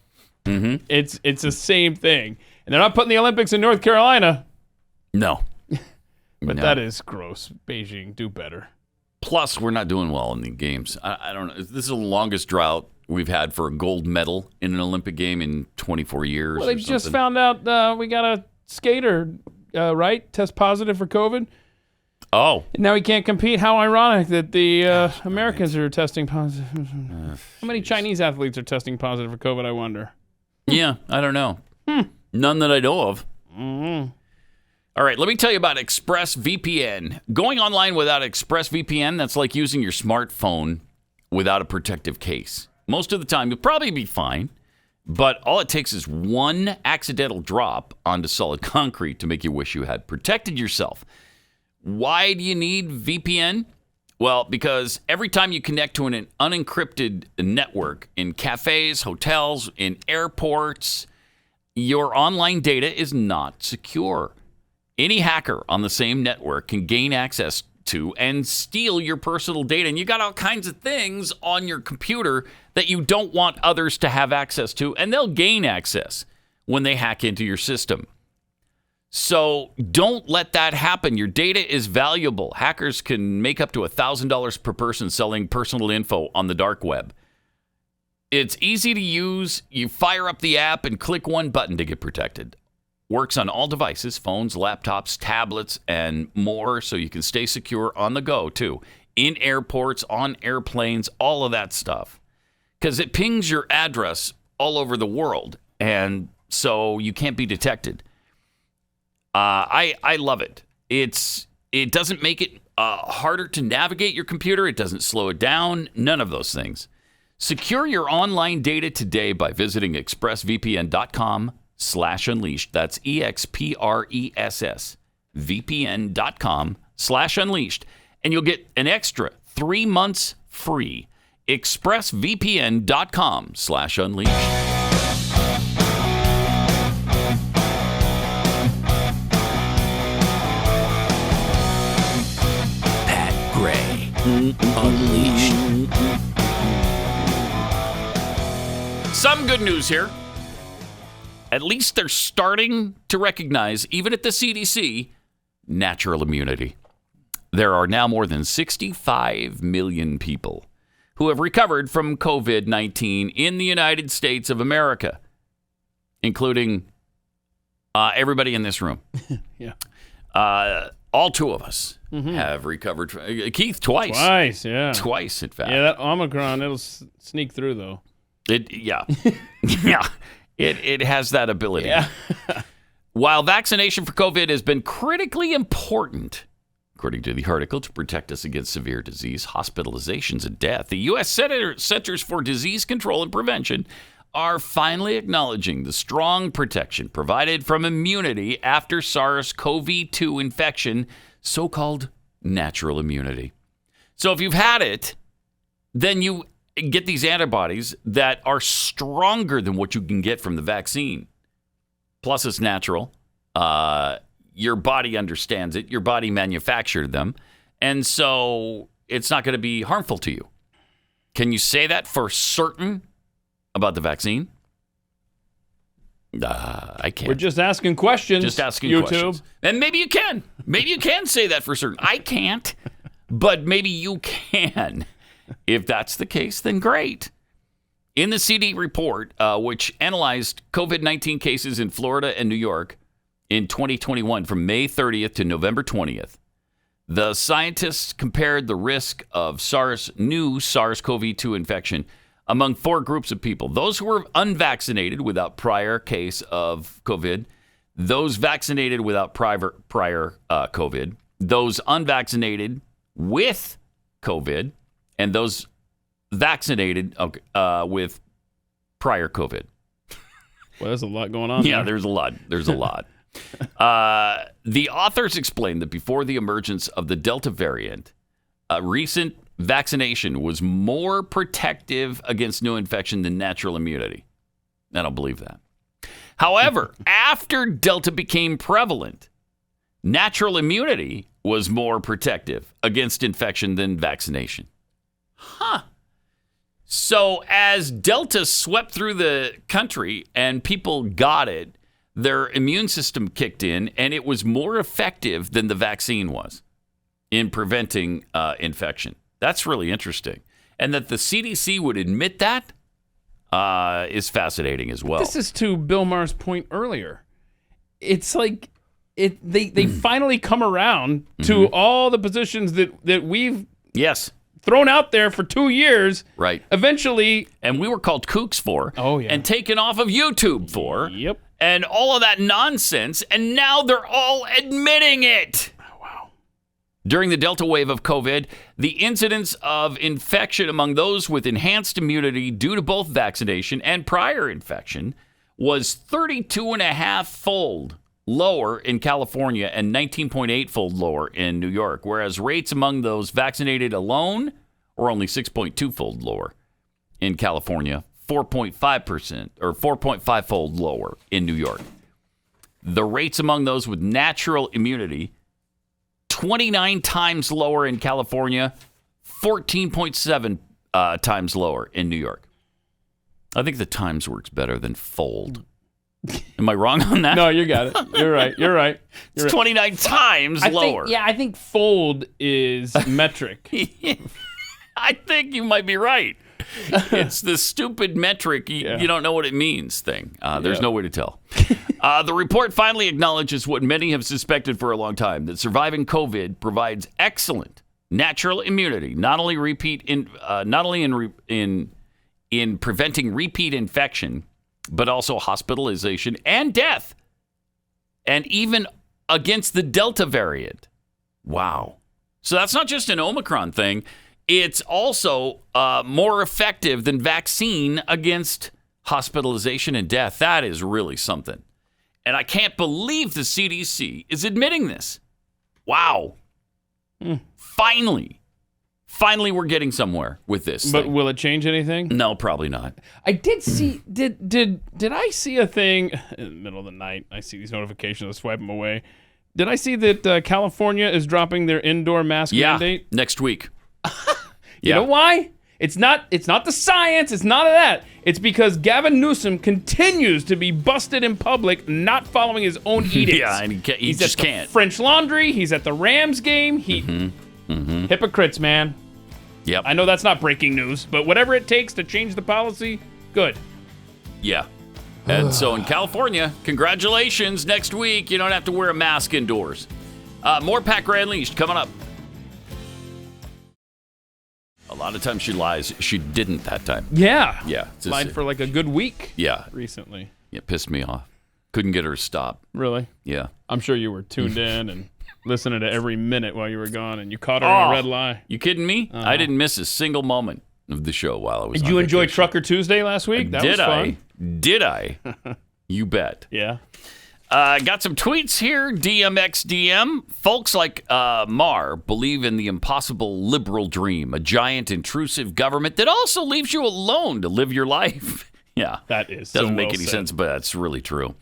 Mm-hmm. It's the same thing, and they're not putting the Olympics in North Carolina. No, but that is gross. Beijing, do better. Plus, we're not doing well in the games. I don't know. This is the longest drought we've had for a gold medal in an Olympic game in 24 years. Well, they just found out we got a skater. Right? Test positive for COVID. Oh. Now he can't compete. How ironic that the Americans are testing positive. How many Chinese athletes are testing positive for COVID, I wonder? Yeah, I don't know. None that I know of. Mm-hmm. All right, let me tell you about Expressvpn. Going online without Expressvpn, that's like using your smartphone without a protective case. Most of the time, you'll probably be fine. But all it takes is one accidental drop onto solid concrete to make you wish you had protected yourself. Why do you need VPN? Well, because every time you connect to an unencrypted network in cafes, hotels, in airports, your online data is not secure. Any hacker on the same network can gain access to and steal your personal data. And you got all kinds of things on your computer that you don't want others to have access to, and they'll gain access when they hack into your system. So don't let that happen. Your data is valuable. Hackers can make up to $1,000 per person selling personal info on the dark web. It's easy to use. You fire up the app and click one button to get protected. Works on all devices, phones, laptops, tablets, and more, so you can stay secure on the go, too. In airports, on airplanes, all of that stuff. Because it pings your address all over the world, and so you can't be detected. I love it. It doesn't make it harder to navigate your computer. It doesn't slow it down. None of those things. Secure your online data today by visiting expressvpn.com/unleashed. That's EXPRESS VPN.com/unleashed. And you'll get an extra 3 months free. expressvpn.com/unleashed. Pat Gray. Unleashed. Some good news here. At least they're starting to recognize, even at the CDC, natural immunity. There are now more than 65 million people who have recovered from COVID-19 in the United States of America, including everybody in this room. Yeah. All two of us have recovered. Keith, twice. Twice, yeah. Twice, in fact. Yeah, that Omicron, it'll sneak through, though. Yeah. It has that ability. Yeah. While vaccination for COVID has been critically important, according to the article, to protect us against severe disease, hospitalizations, and death, the U.S. Centers for Disease Control and Prevention are finally acknowledging the strong protection provided from immunity after SARS-CoV-2 infection, so-called natural immunity. So if you've had it, then you get these antibodies that are stronger than what you can get from the vaccine. Plus, it's natural. Your body understands it. Your body manufactured them. And so it's not going to be harmful to you. Can you say that for certain about the vaccine? I can't. We're just asking questions. Just asking YouTube. questions. And maybe you can. Maybe you can say that for certain. I can't. But maybe you can. If that's the case, then great. In the CD report, which analyzed COVID-19 cases in Florida and New York in 2021 from May 30th to November 20th, the scientists compared the risk of new SARS-CoV-2 infection among 4 groups of people. Those who were unvaccinated without prior case of COVID, those vaccinated without prior COVID, those unvaccinated with COVID, and those vaccinated with prior COVID. Well, there's a lot going on. Yeah, there. there's a lot. There's a lot. The authors explained that before the emergence of the Delta variant, recent vaccination was more protective against new infection than natural immunity. I don't believe that. However, after Delta became prevalent, natural immunity was more protective against infection than vaccination. Huh. So as Delta swept through the country and people got it, their immune system kicked in, and it was more effective than the vaccine was in preventing infection. That's really interesting. And that the CDC would admit that is fascinating as well. This is to Bill Maher's point earlier. It's like they finally come around to all the positions that we've thrown out there for 2 years. Right. Eventually. And we were called kooks for. Oh, yeah. And taken off of YouTube for. Yep. And all of that nonsense. And now they're all admitting it. Oh, wow. During the Delta wave of COVID, the incidence of infection among those with enhanced immunity due to both vaccination and prior infection was 32.5-fold lower in California and 19.8-fold lower in New York, whereas rates among those vaccinated alone were only 6.2-fold lower in California, 4.5% or 4.5-fold lower in New York. The rates among those with natural immunity, 29 times lower in California, 14.7 times lower in New York. I think the times works better than fold. Am I wrong on that? No, you got it. You're right. It's 29 times lower. I think fold is metric. I think you might be right. It's the stupid metric, you don't know what it means thing. There's no way to tell. The report finally acknowledges what many have suspected for a long time, that surviving COVID provides excellent natural immunity, not only in preventing repeat infection, but also hospitalization and death, and even against the Delta variant. Wow. So that's not just an Omicron thing. It's also more effective than vaccine against hospitalization and death. That is really something. And I can't believe the CDC is admitting this. Wow. Finally, we're getting somewhere with this. But thing. will it change anything? No, probably not. I did see. Did I see a thing in the middle of the night? I see these notifications. I swipe them away. Did I see that California is dropping their indoor mask mandate next week? You know why? It's not the science. It's none of that. It's because Gavin Newsom continues to be busted in public, not following his own edicts. Yeah, and he just can't. French Laundry. He's at the Rams game. Hypocrites, man. Yep. I know that's not breaking news, but whatever it takes to change the policy, good. Yeah. And so in California, congratulations. Next week, you don't have to wear a mask indoors. More Pat Gray Unleashed coming up. A lot of times she lies. She didn't that time. Yeah. Yeah. Lied for like a good week. Yeah. Recently. It pissed me off. Couldn't get her to stop. Really? Yeah. I'm sure you were tuned in and listening to every minute while you were gone, and you caught her in a red lie. You kidding me? I didn't miss a single moment of the show while I was Did you enjoy Trucker Tuesday last week? That was fun. Did I? You bet. Yeah. Got some tweets here. DMXDM. Folks like Maher believe in the impossible liberal dream, a giant intrusive government that also leaves you alone to live your life. Yeah. That is Doesn't make any sense, but that's really true.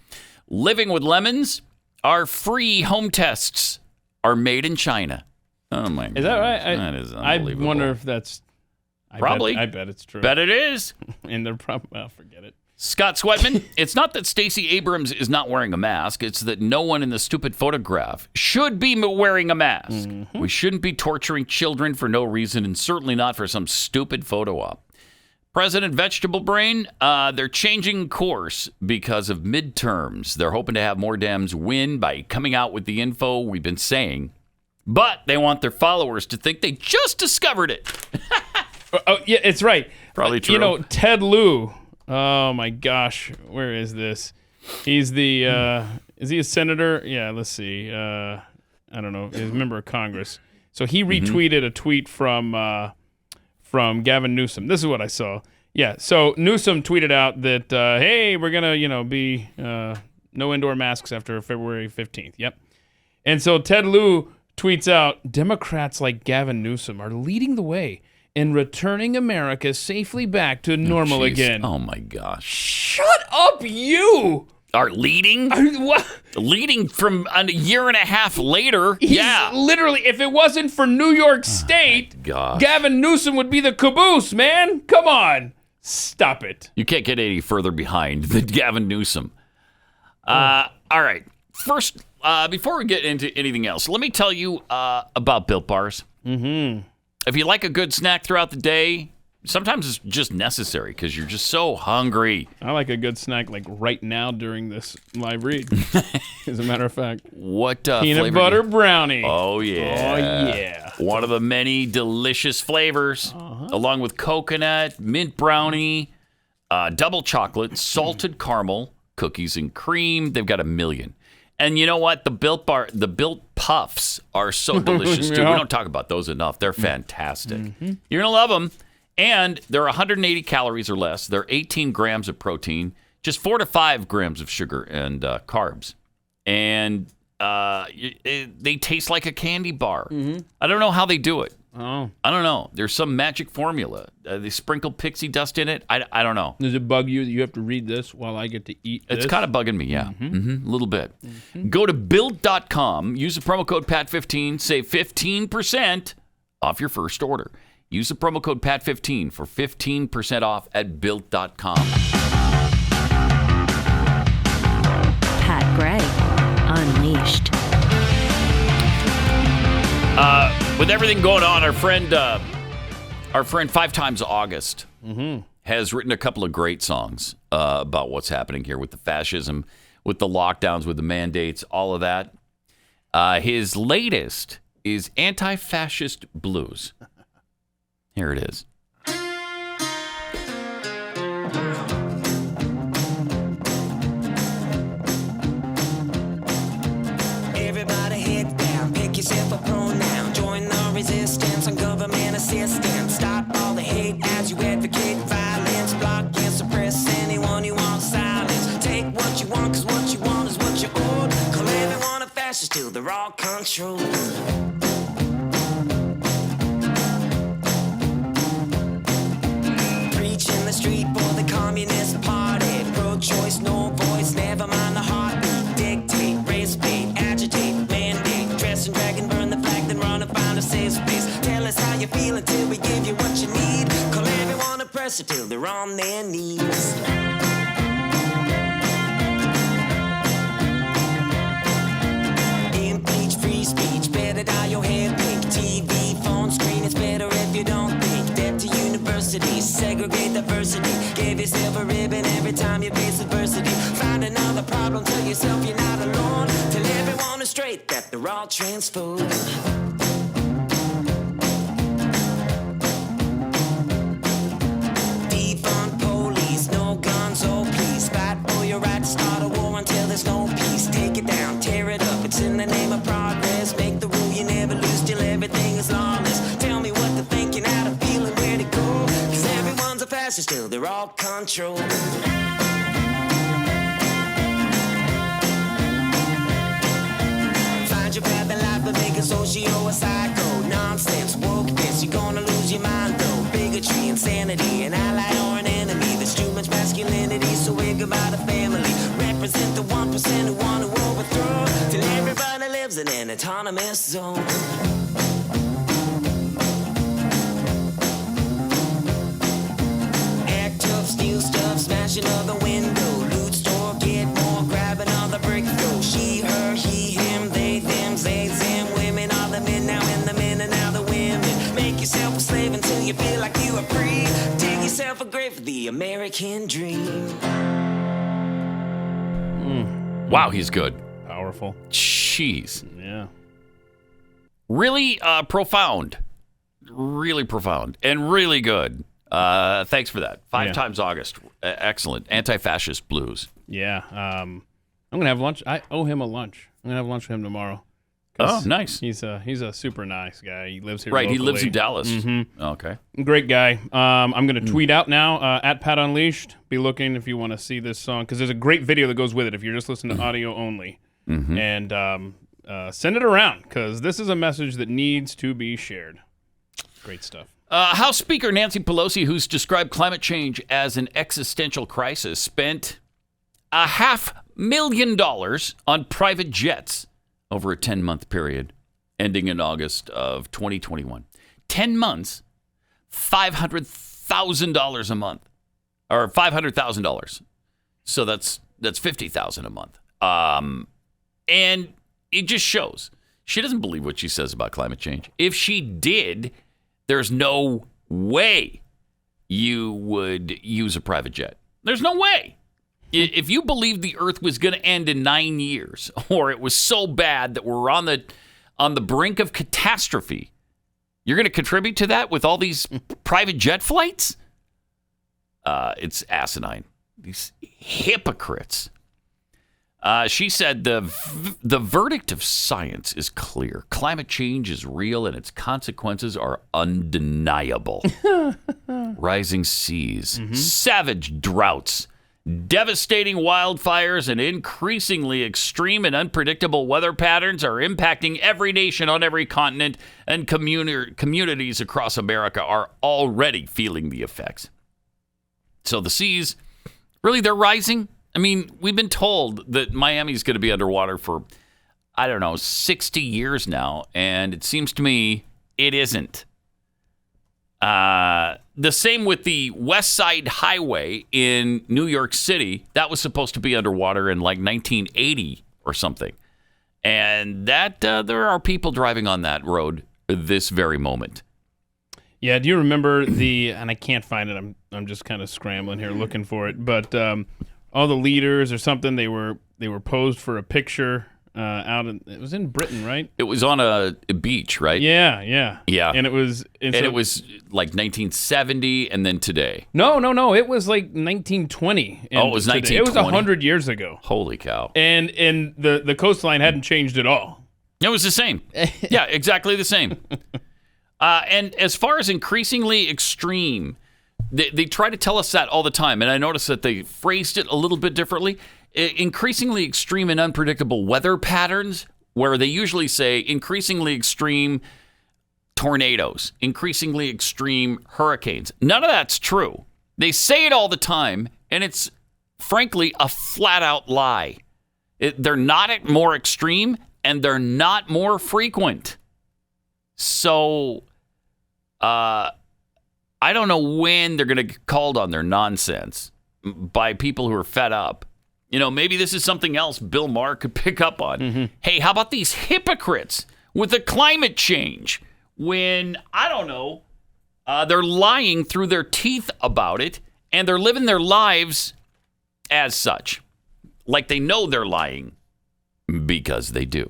Living with lemons. Our free home tests are made in China. Oh, my God. Is that right? That is unbelievable. I wonder if that's... Probably. I bet it's true. Bet it is. And they're probably... Well, forget it. Scott Sweatman, it's not that Stacey Abrams is not wearing a mask. It's that no one in the stupid photograph should be wearing a mask. Mm-hmm. We shouldn't be torturing children for no reason, and certainly not for some stupid photo op. President Vegetable Brain, they're changing course because of midterms. They're hoping to have more Dems win by coming out with the info we've been saying. But they want their followers to think they just discovered it. Oh, yeah, it's right. Probably true. You know, Ted Lieu. Oh, my gosh. Where is this? He's the, is he a senator? Yeah, let's see. I don't know. He's a member of Congress. So he retweeted a tweet from Gavin Newsom. This is what I saw. Yeah, so Newsom tweeted out that, hey, we're going to, be no indoor masks after February 15th. Yep. And so Ted Lieu tweets out, Democrats like Gavin Newsom are leading the way in returning America safely back to normal again. Oh, my gosh. Shut up, you! Are leading? What? Leading from a year and a half later. He's literally, if it wasn't for New York State, Gavin Newsom would be the caboose, man. Come on. Stop it. You can't get any further behind than Gavin Newsom. All right. First, before we get into anything else, let me tell you about Built Bars. Mm-hmm. If you like a good snack throughout the day, sometimes it's just necessary because you're just so hungry. I like a good snack like right now during this live read. As a matter of fact. What peanut butter brownie. Oh, yeah. Oh, yeah. One of the many delicious flavors, along with coconut, mint brownie, double chocolate, salted caramel, cookies and cream. They've got a million. And you know what? The Built Puffs are so delicious, too. We don't talk about those enough. They're fantastic. Mm-hmm. You're going to love them. And they're 180 calories or less. They're 18 grams of protein, just 4 to 5 grams of sugar and carbs. And they taste like a candy bar. Mm-hmm. I don't know how they do it. Oh. I don't know. There's some magic formula. They sprinkle pixie dust in it. I don't know. Does it bug you that you have to read this while I get to eat this? It's kind of bugging me, yeah. A little bit. Go to Build.com, use the promo code PAT15, save 15% off your first order. Use the promo code PAT15 for 15% off at Build.com. Pat Gray, Unleashed. With everything going on, our friend 5 Times August has written a couple of great songs about what's happening here with the fascism, with the lockdowns, with the mandates, all of that. His latest is Anti-Fascist Blues. Here it is. Everybody head down, pick yourself a pronoun. Join the resistance on government assistance. Stop all the hate as you advocate violence. Block and suppress anyone you want silence. Take what you want, cause what you want is what you own. Call everyone a fascist till they're all controlled. Preach in the street for the Communist Party. Pro-choice, no voice, never mind the heartbeat. Dictate, race bait, agitate, mandate. Dress and drag and burn the flag, then run and find a safe space. Tell us how you feel until we give you what you need. Call everyone oppressor till they're on their knees. Impeach free speech, better dye your hair pink. TV, phone screen, it's better if you don't think. Debt to universities, segregate diversity. Give yourself a ribbon every time you face adversity. Find another problem, tell yourself you're not alone. Tell everyone is straight that they're all transphobe. Defund police, no guns, oh please. Fight for your right to start a war until there's no peace. Take it down, tear it up, it's in the name of progress. Make the rule you never lose till everything is lawless. Tell me what they're thinking, how to feel and where to go. Cause everyone's a fascist till they're all controlled. Find your path in life but make a socio a psycho. Nonsense, wokeness, you're gonna lose your mind though. Bigotry, insanity, an ally or an enemy. There's too much masculinity, so we're goodbye to family. Represent the 1% who want to overthrow. Till everybody lives in an autonomous zone. Act tough, steal stuff, smash another window. Loot store, get more, grab another brick throw. She, her, he, him, they, them, they, them. Women are the men now, and the men are now the women. Make yourself a slave until you feel like you are free. Dig yourself a grave for the American dream. Wow, he's good. Powerful. Jeez. Yeah. Really profound. Really profound. And really good. Thanks for that. 5 Times August. Excellent. Anti-Fascist Blues. Yeah. I'm going to have lunch. I owe him a lunch. I'm going to have lunch with him tomorrow. Oh, nice. He's a super nice guy. He lives here Right, locally. he lives in Dallas. Okay. Great guy. I'm going to tweet out now, at Pat Unleashed. Be looking if you want to see this song, because there's a great video that goes with it if you're just listening to audio only. And send it around, because this is a message that needs to be shared. Great stuff. House Speaker Nancy Pelosi, who's described climate change as an existential crisis, spent $500,000 on private jets over a 10-month period ending in August of 2021. 10 months, $500,000 a month, or $500,000. So that's $50,000 a month. And it just shows she doesn't believe what she says about climate change. If she did, there's no way you would use a private jet. There's no way. If you believed the Earth was going to end in 9 years, or it was so bad that we're on the brink of catastrophe, you're going to contribute to that with all these private jet flights? It's asinine. These hypocrites. She said the verdict of science is clear. Climate change is real and its consequences are undeniable. Rising seas, savage droughts, Devastating wildfires and increasingly extreme and unpredictable weather patterns are impacting every nation on every continent, and communities across America are already feeling the effects. So the seas, really, they're rising. I mean, we've been told that Miami's going to be underwater for, 60 years now, and it seems to me it isn't. The same with the West Side Highway in New York City. That was supposed to be underwater in like 1980 or something. And that there are people driving on that road this very moment. Yeah, do you remember and I can't find it. I'm just kind of scrambling here looking for it. But all the leaders or something, they were posed for a picture it was in Britain, right? It was on a beach, right? Yeah. And it was like 1970 and then today. No. It was like 1920. It was 1920. It was 100 years ago. Holy cow. And the coastline hadn't changed at all. It was the same. Yeah, exactly the same. And as far as increasingly extreme, they try to tell us that all the time. And I noticed that they phrased it a little bit differently. Increasingly extreme and unpredictable weather patterns, where they usually say increasingly extreme tornadoes, increasingly extreme hurricanes. None of that's true. They say it all the time, and it's frankly a flat-out lie. They're not more extreme, and they're not more frequent. So, I don't know when they're going to get called on their nonsense by people who are fed up. Maybe this is something else Bill Maher could pick up on. Mm-hmm. Hey, how about these hypocrites with the climate change when, they're lying through their teeth about it, and they're living their lives as such. Like they know they're lying because they do.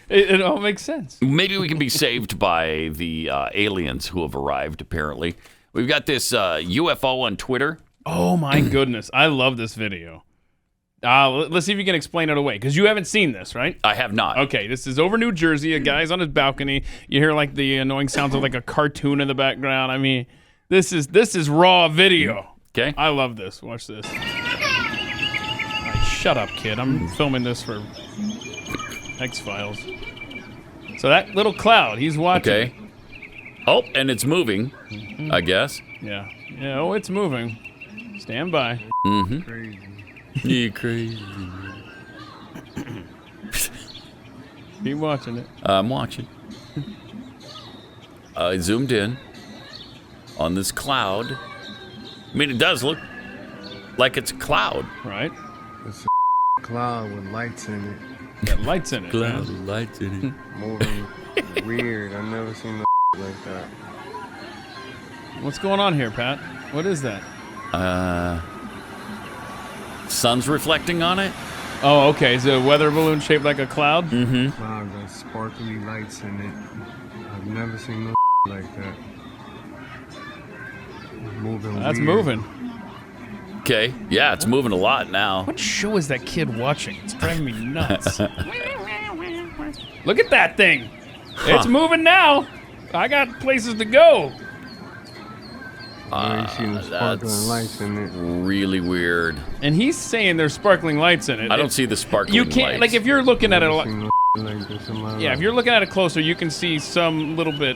It all makes sense. Maybe we can be saved by the aliens who have arrived, apparently. We've got this UFO on Twitter. Oh, my goodness. I love this video. Let's see if you can explain it away, because you haven't seen this, right? I have not. Okay, this is over New Jersey. A guy's on his balcony. You hear like the annoying sounds of like a cartoon in the background. I mean, this is raw video. Okay. I love this. Watch this. All right, shut up, kid. I'm filming this for X-Files. So that little cloud, he's watching. Okay. Oh, and it's moving, I guess. Yeah. Oh, it's moving. Stand by. Mm-hmm. Crazy. You crazy. Keep watching it. I'm watching. I zoomed in on this cloud. I mean, it does look like it's a cloud. Right. It's a cloud with lights in it. Got lights in it. Cloud with lights in it. Moving weird. I've never seen no like that. What's going on here, Pat? What is that? Sun's reflecting on it. Oh, okay. Is it a weather balloon shaped like a cloud? Mm-hmm. Cloud got sparkly lights in it. I've never seen no like that. Moving. That's weird. moving. Okay. Yeah, it's moving a lot now. What show is that kid watching? It's driving me nuts. Look at that thing. It's moving now. I got places to go. You see the sparkling lights in it. Really weird. And he's saying there's sparkling lights in it. I don't see the sparkling You can't, lights. like, if you're looking at it, Never seen no like this in my yeah, life. if you're looking at it closer, you can see some little bit,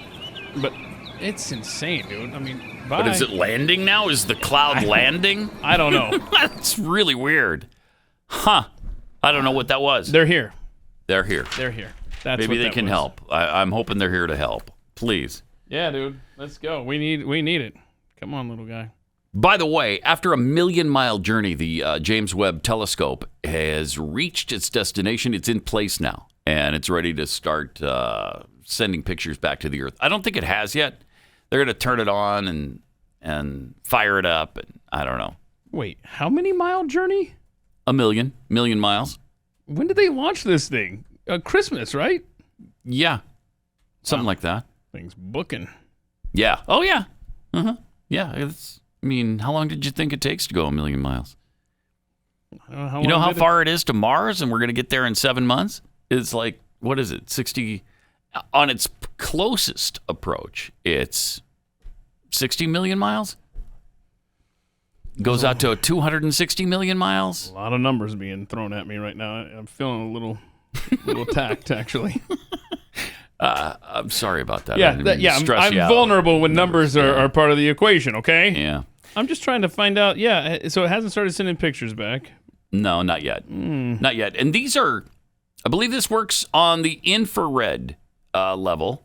but it's insane, dude. I mean, bye. But is it landing now? Is the cloud landing? I don't know. That's really weird. Huh. I don't know what that was. They're here. They're here. They're here. That's Maybe what they that can was. help. I'm hoping they're here to help. Please. Yeah, dude. Let's go. We need it. Come on, little guy. By the way, after a 1,000,000-mile journey, the James Webb Telescope has reached its destination. It's in place now, and it's ready to start sending pictures back to the Earth. I don't think it has yet. They're going to turn it on and fire it up, and I don't know. Wait, how many mile journey? 1,000,000 miles. When did they launch this thing? Christmas, right? Yeah, something like that. Thing's booking. Yeah. Oh, yeah. Uh-huh. Yeah, I mean, how long did you think it takes to go 1,000,000 miles? How you know how far it is to Mars, and we're going to get there in 7 months? It's like, what is it, 60? On its closest approach, it's 60 million miles? Goes out to 260 million miles. A lot of numbers being thrown at me right now. I'm feeling a little attacked, actually. I'm sorry about that. Yeah, I'm vulnerable when numbers are part of the equation, okay? Yeah. I'm just trying to find out. Yeah, so it hasn't started sending pictures back. No, not yet. Not yet. And these are, I believe this works on the infrared level.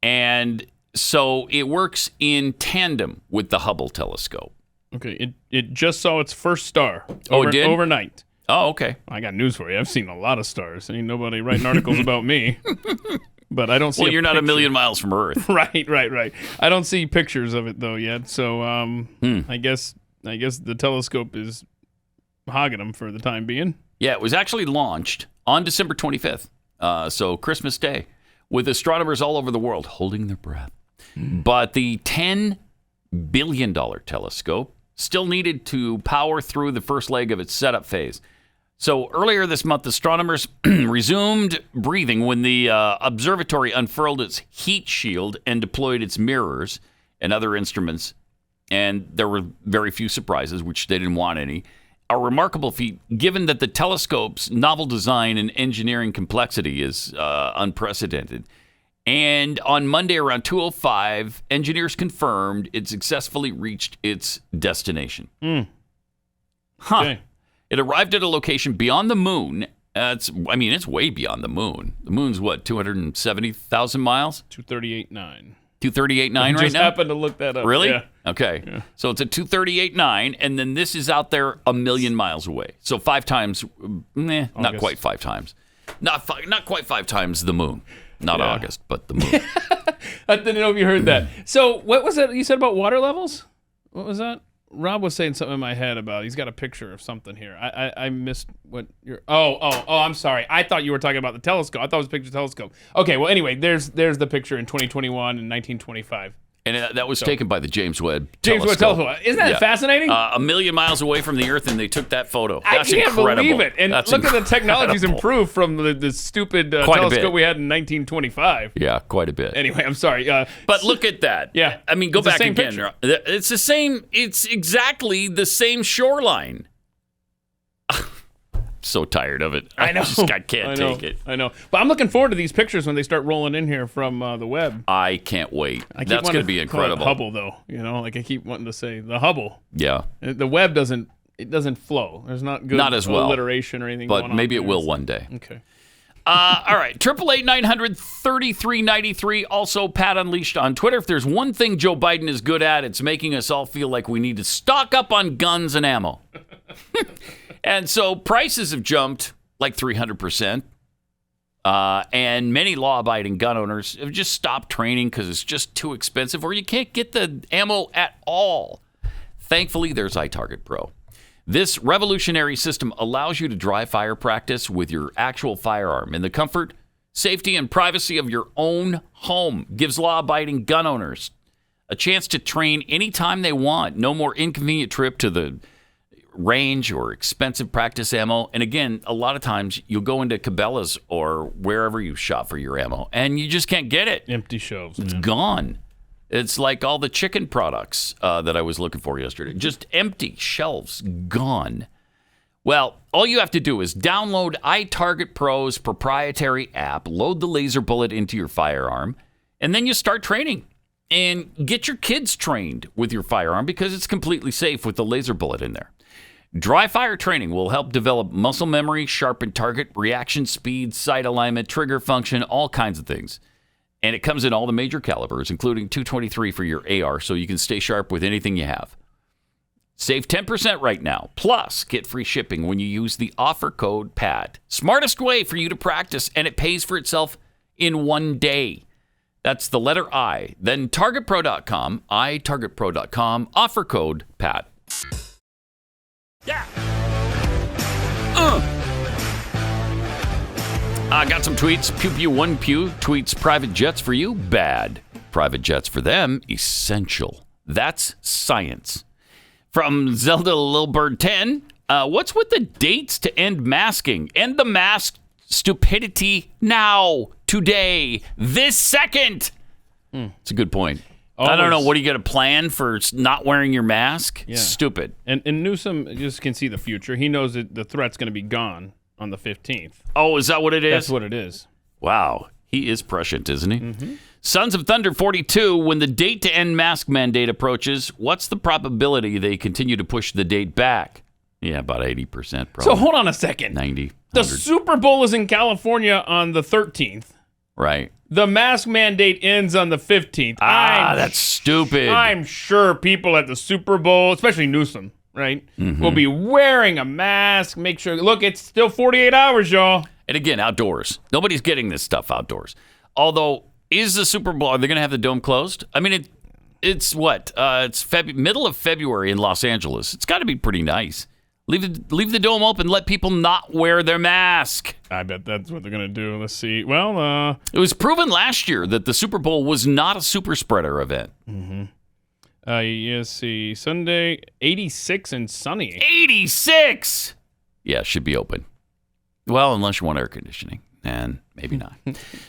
And so it works in tandem with the Hubble telescope. Okay, it just saw its first star it did? overnight. Oh, okay. I got news for you. I've seen a lot of stars. Ain't nobody writing articles about me. But I don't see. Well, you're not a million miles from Earth. Right. I don't see pictures of it though yet. So I guess the telescope is hogging them for the time being. Yeah, it was actually launched on December 25th, so Christmas Day, with astronomers all over the world holding their breath. But the $10 billion telescope still needed to power through the first leg of its setup phase. So earlier this month, astronomers resumed breathing when the observatory unfurled its heat shield and deployed its mirrors and other instruments. And there were very few surprises, which they didn't want any. A remarkable feat, given that the telescope's novel design and engineering complexity is unprecedented. And on Monday around 2:05, engineers confirmed it successfully reached its destination. Okay. It arrived at a location beyond the moon. It's way beyond the moon. The moon's what, 270,000 miles? 238.9. 238.9 right now? Just happened to look that up. Really? Yeah. Okay. Yeah. So it's at 238.9, and then this is out there a million miles away. So 5 times, not quite 5 times. Not quite 5 times the moon. Not August, but the moon. I didn't know if you heard that. So what was that you said about water levels? What was that? Rob was saying something in my head about he's got a picture of something here. I missed what you're. Oh, I'm sorry. I thought you were talking about the telescope. I thought it was a picture of the telescope. Okay, well anyway, there's the picture in 2021 and 1925. And that was taken by the James Webb James Webb Telescope. Isn't that fascinating? A million miles away from the Earth, and they took that photo. That's incredible. Believe it. And That's look at the technology's improved from the stupid telescope we had in 1925. Yeah, quite a bit. Anyway, I'm sorry. But look at that. Yeah. I mean, go It's the back same again. picture. It's the same. It's exactly the same shoreline. So tired of it. I know. I can't take it. I know. But I'm looking forward to these pictures when they start rolling in here from the web. I can't wait. That's going to be incredible. Hubble, though. Like I keep wanting to say the Hubble. Yeah. The web doesn't flow. There's not good as well. alliteration or anything. But maybe it will one day. Okay. All right. 888-900-3393. Also, Pat Unleashed on Twitter. If there's one thing Joe Biden is good at, it's making us all feel like we need to stock up on guns and ammo. And so prices have jumped like 300%. And many law-abiding gun owners have just stopped training because it's just too expensive, or you can't get the ammo at all. Thankfully, there's iTarget Pro. This revolutionary system allows you to dry fire practice with your actual firearm in the comfort, safety, and privacy of your own home. Gives law-abiding gun owners a chance to train anytime they want. No more inconvenient trip to the range or expensive practice ammo. And again, a lot of times you'll go into Cabela's or wherever you shop for your ammo and you just can't get it. Empty shelves. It's gone. It's like all the chicken products that I was looking for yesterday. Just empty shelves, gone. Well, all you have to do is download iTarget Pro's proprietary app, load the laser bullet into your firearm, and then you start training. And get your kids trained with your firearm because it's completely safe with the laser bullet in there. Dry fire training will help develop muscle memory, sharpen target, reaction speed, sight alignment, trigger function, all kinds of things. And it comes in all the major calibers, including .223 for your AR, so you can stay sharp with anything you have. Save 10% right now, plus get free shipping when you use the offer code PAT. Smartest way for you to practice, and it pays for itself in one day. That's the letter I, then targetpro.com, itargetpro.com, offer code PAT. Yeah. I got some tweets. Pew Pew One Pew tweets private jets for you, bad. Private jets for them, essential. That's science. From Zelda Lil Bird 10, what's with the dates to end masking? End the mask stupidity now, today, this second. It's a good point. I don't know. What are you going to plan for not wearing your mask? Yeah. Stupid. And Newsom just can see the future. He knows that the threat's going to be gone on the 15th. Oh, is that what it is? That's what it is. Wow. He is prescient, isn't he? Sons of Thunder 42, when the date to end mask mandate approaches, what's the probability they continue to push the date back? Yeah, about 80% probably. So hold on a second. 90. The 100. Super Bowl is in California on the 13th. Right. The mask mandate ends on the 15th. That's stupid. I'm sure people at the Super Bowl, especially Newsom, right, will be wearing a mask. Make sure, look, it's still 48 hours, y'all. And again, outdoors. Nobody's getting this stuff outdoors. Although, is the Super Bowl, are they going to have the dome closed? I mean, it's what? It's middle of February in Los Angeles. It's got to be pretty nice. Leave the dome open. Let people not wear their mask. I bet that's what they're going to do. Let's see. Well, it was proven last year that the Super Bowl was not a super spreader event. Yes, see. Sunday, 86 and sunny. 86! Yeah, it should be open. Well, unless you want air conditioning. And maybe not.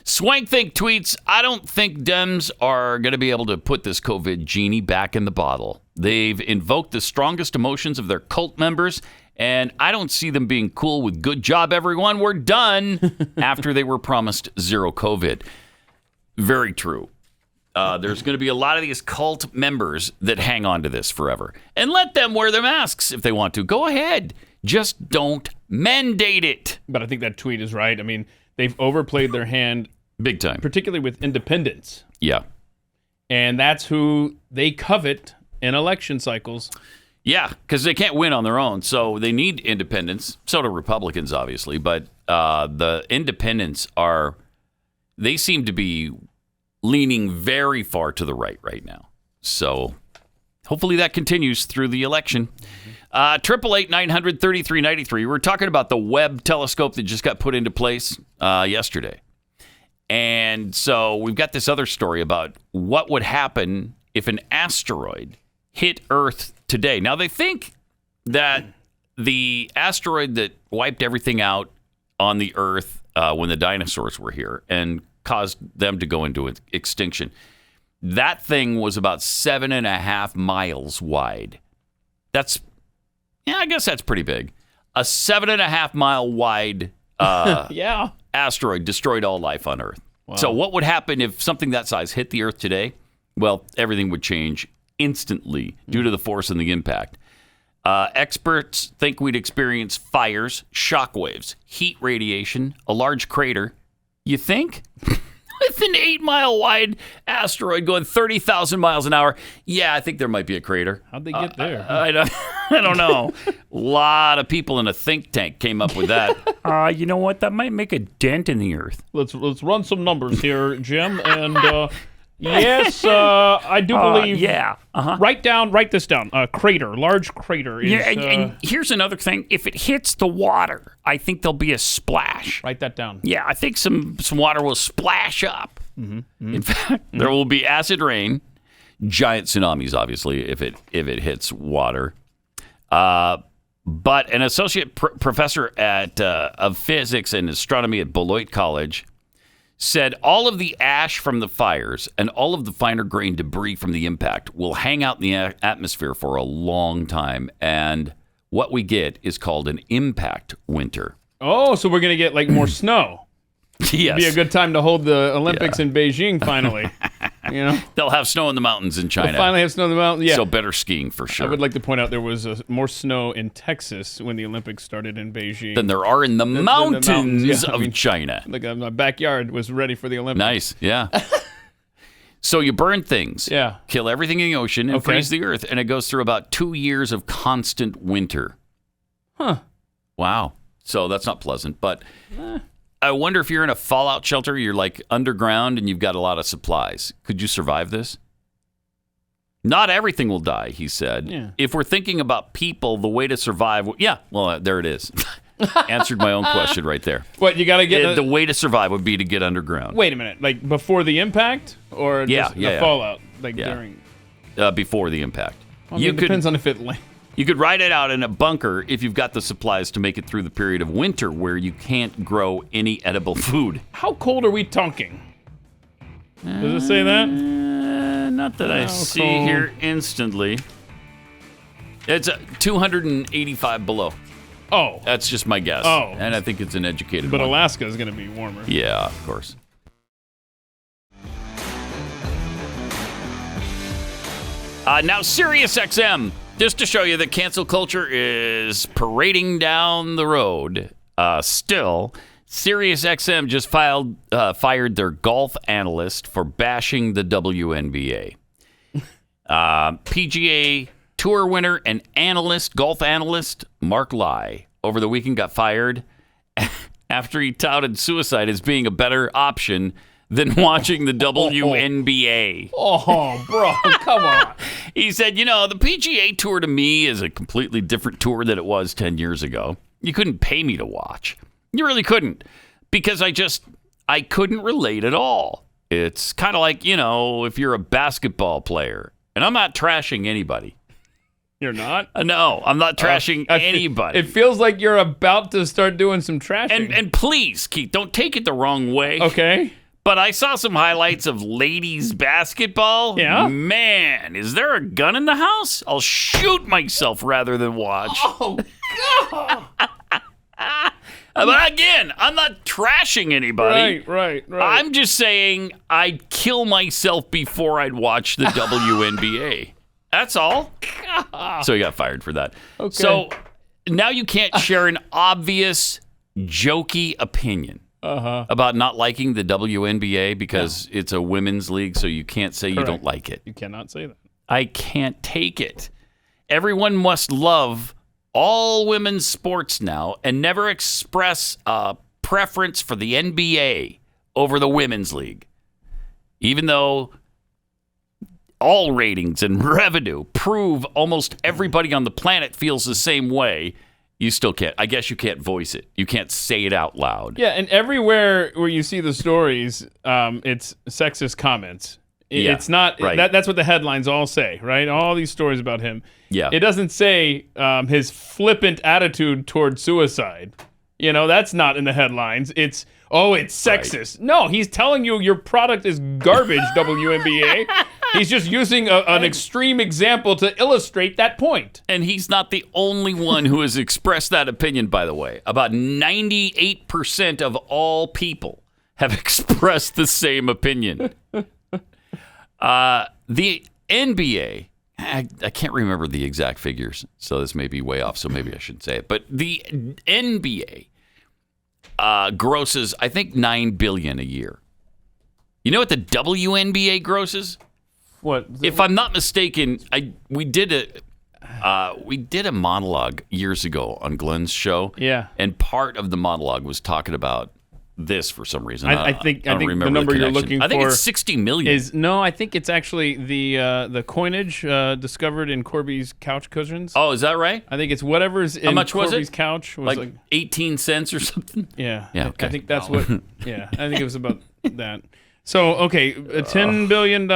Swank Think tweets, I don't think Dems are going to be able to put this COVID genie back in the bottle. They've invoked the strongest emotions of their cult members, and I don't see them being cool with good job, everyone. We're done after they were promised zero COVID. Very true. There's going to be a lot of these cult members that hang on to this forever. And let them wear their masks if they want to. Go ahead. Just don't mandate it. But I think that tweet is right. I mean, they've overplayed their hand big time, particularly with independents. Yeah. And that's who they covet in election cycles. Yeah, because they can't win on their own. So they need independents. So do Republicans, obviously. But the independents they seem to be leaning very far to the right now. So hopefully that continues through the election. 888-900-3393. We're talking about the Webb telescope that just got put into place yesterday. And so we've got this other story about what would happen if an asteroid hit Earth today. Now, they think that the asteroid that wiped everything out on the Earth when the dinosaurs were here and caused them to go into extinction, that thing was about 7.5 miles wide. I guess that's pretty big. A 7.5 mile wide asteroid destroyed all life on Earth. Wow. So what would happen if something that size hit the Earth today? Well, everything would change instantly due to the force and the impact. Experts think we'd experience fires, shock waves, heat radiation, a large crater. You think? With an 8-mile wide asteroid going 30,000 miles an hour, yeah, I think there might be a crater. How'd they get there? I don't know. A lot of people in a think tank came up with that. You know what? That might make a dent in the Earth. Let's run some numbers here, Jim. And yes, I do believe. Yeah. Uh-huh. Write this down. Crater, large crater. Is, and here's another thing. If it hits the water, I think there'll be a splash. Write that down. Yeah, I think some water will splash up. In fact, there will be acid rain, giant tsunamis, obviously, if it hits water. But an associate professor of physics and astronomy at Beloit College said all of the ash from the fires and all of the finer grained debris from the impact will hang out in the atmosphere for a long time. And what we get is called an impact winter. Oh, so we're going to get like more snow. Yes. It'd be a good time to hold the Olympics in Beijing finally. You know, they'll have snow in the mountains in China. They'll finally have snow in the mountains. Yeah. So better skiing for sure. I would like to point out there was more snow in Texas when the Olympics started in Beijing than there are in the mountains of China. Like my backyard was ready for the Olympics. Nice, yeah. So you burn things, yeah, kill everything in the ocean, and freeze the Earth, and it goes through about 2 years of constant winter. Huh. Wow. So that's not pleasant, but I wonder if you're in a fallout shelter, you're like underground and you've got a lot of supplies. Could you survive this? Not everything will die, he said. Yeah. If we're thinking about people, the way to survive, there it is. Answered my own question right there. What, you got to get... The way to survive would be to get underground. Wait a minute, like before the impact or the fallout? Like during... Before the impact. Well, it depends on if it... You could ride it out in a bunker if you've got the supplies to make it through the period of winter where you can't grow any edible food. How cold are we talking? Does it say that? Not that I see here instantly. It's 285 below. Oh. That's just my guess. Oh. And I think it's an educated But one. Alaska is going to be warmer. Yeah, of course. Now, SiriusXM, just to show you that cancel culture is parading down the road. Still, SiriusXM just fired their golf analyst for bashing the WNBA. PGA Tour winner and golf analyst, Mark Lai, over the weekend got fired after he touted suicide as being a better option than watching the WNBA. Oh, bro, come on. He said, the PGA Tour to me is a completely different tour than it was 10 years ago. You couldn't pay me to watch. You really couldn't, because I couldn't relate at all. It's kind of like, if you're a basketball player, and I'm not trashing anybody. You're not? No, I'm not trashing anybody. It feels like you're about to start doing some trashing. And please, Keith, don't take it the wrong way. Okay. But I saw some highlights of ladies basketball. Yeah? Man, is there a gun in the house? I'll shoot myself rather than watch. Oh, God. But again, I'm not trashing anybody. Right. I'm just saying I'd kill myself before I'd watch the WNBA. That's all. So he got fired for that. Okay. So now you can't share an obvious, jokey opinion about not liking the WNBA because it's a women's league, so you can't say you don't like it. You cannot say that. I can't take it. Everyone must love all women's sports now and never express a preference for the NBA over the women's league. Even though all ratings and revenue prove almost everybody on the planet feels the same way, you still can't. I guess you can't voice it. You can't say it out loud. Yeah, and everywhere where you see the stories, it's sexist comments. It's not that's what the headlines all say, right? All these stories about him. Yeah. It doesn't say his flippant attitude toward suicide. That's not in the headlines. It's sexist. Right. No, he's telling you your product is garbage, WNBA. He's just using an extreme example to illustrate that point. And he's not the only one who has expressed that opinion, by the way. About 98% of all people have expressed the same opinion. The NBA, I can't remember the exact figures, so this may be way off, so maybe I shouldn't say it. But the NBA grosses, I think, $9 billion a year. You know what the WNBA grosses? What? If I'm not mistaken, we did a monologue years ago on Glenn's show. Yeah. And part of the monologue was talking about this for some reason. I think the number you're looking for. I think it's 60 million. I think it's actually the coinage discovered in Corby's couch cushions. Oh, is that right? I think it's whatever's in Corby's couch was like 18 cents or something. Yeah. Yeah. Okay. I think that's what. Yeah. I think it was about that. So a $10 billion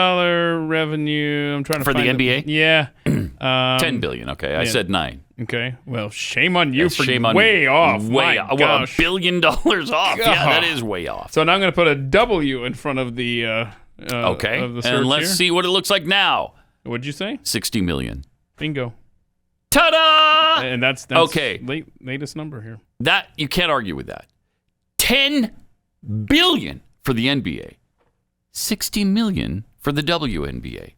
revenue. I'm trying to for find the NBA. Yeah. 10 billion. Okay, I said 9. Okay. Well, shame on you for shame on way off. Way off. Well, $1 billion off. God. Yeah, that is way off. So now I'm going to put a W in front of the okay. Of the search and let's here. see what it looks like now. What'd you say? 60 million. Bingo. Ta-da! And that's okay. Latest number here. That you can't argue with that. 10 billion for the NBA. 60 million for the WNBA.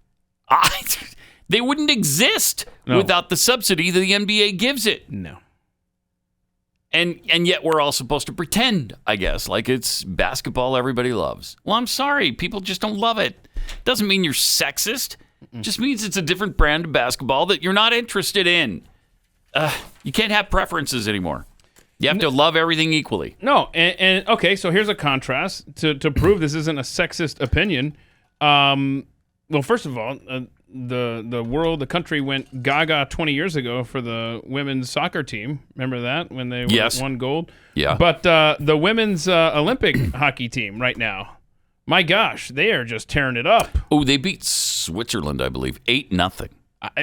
They wouldn't exist without the subsidy that the NBA gives it. No. And yet we're all supposed to pretend, I guess, like it's basketball everybody loves. Well, I'm sorry. People just don't love it. Doesn't mean you're sexist. Just means it's a different brand of basketball that you're not interested in. You can't have preferences anymore. You have to love everything equally. No, and okay, so here's a contrast to prove this isn't a sexist opinion. Well, first of all, the country went gaga 20 years ago for the women's soccer team. Remember that when they won gold? Yeah. But the women's Olympic hockey team right now, my gosh, they are just tearing it up. Oh, they beat Switzerland, I believe, 8-0.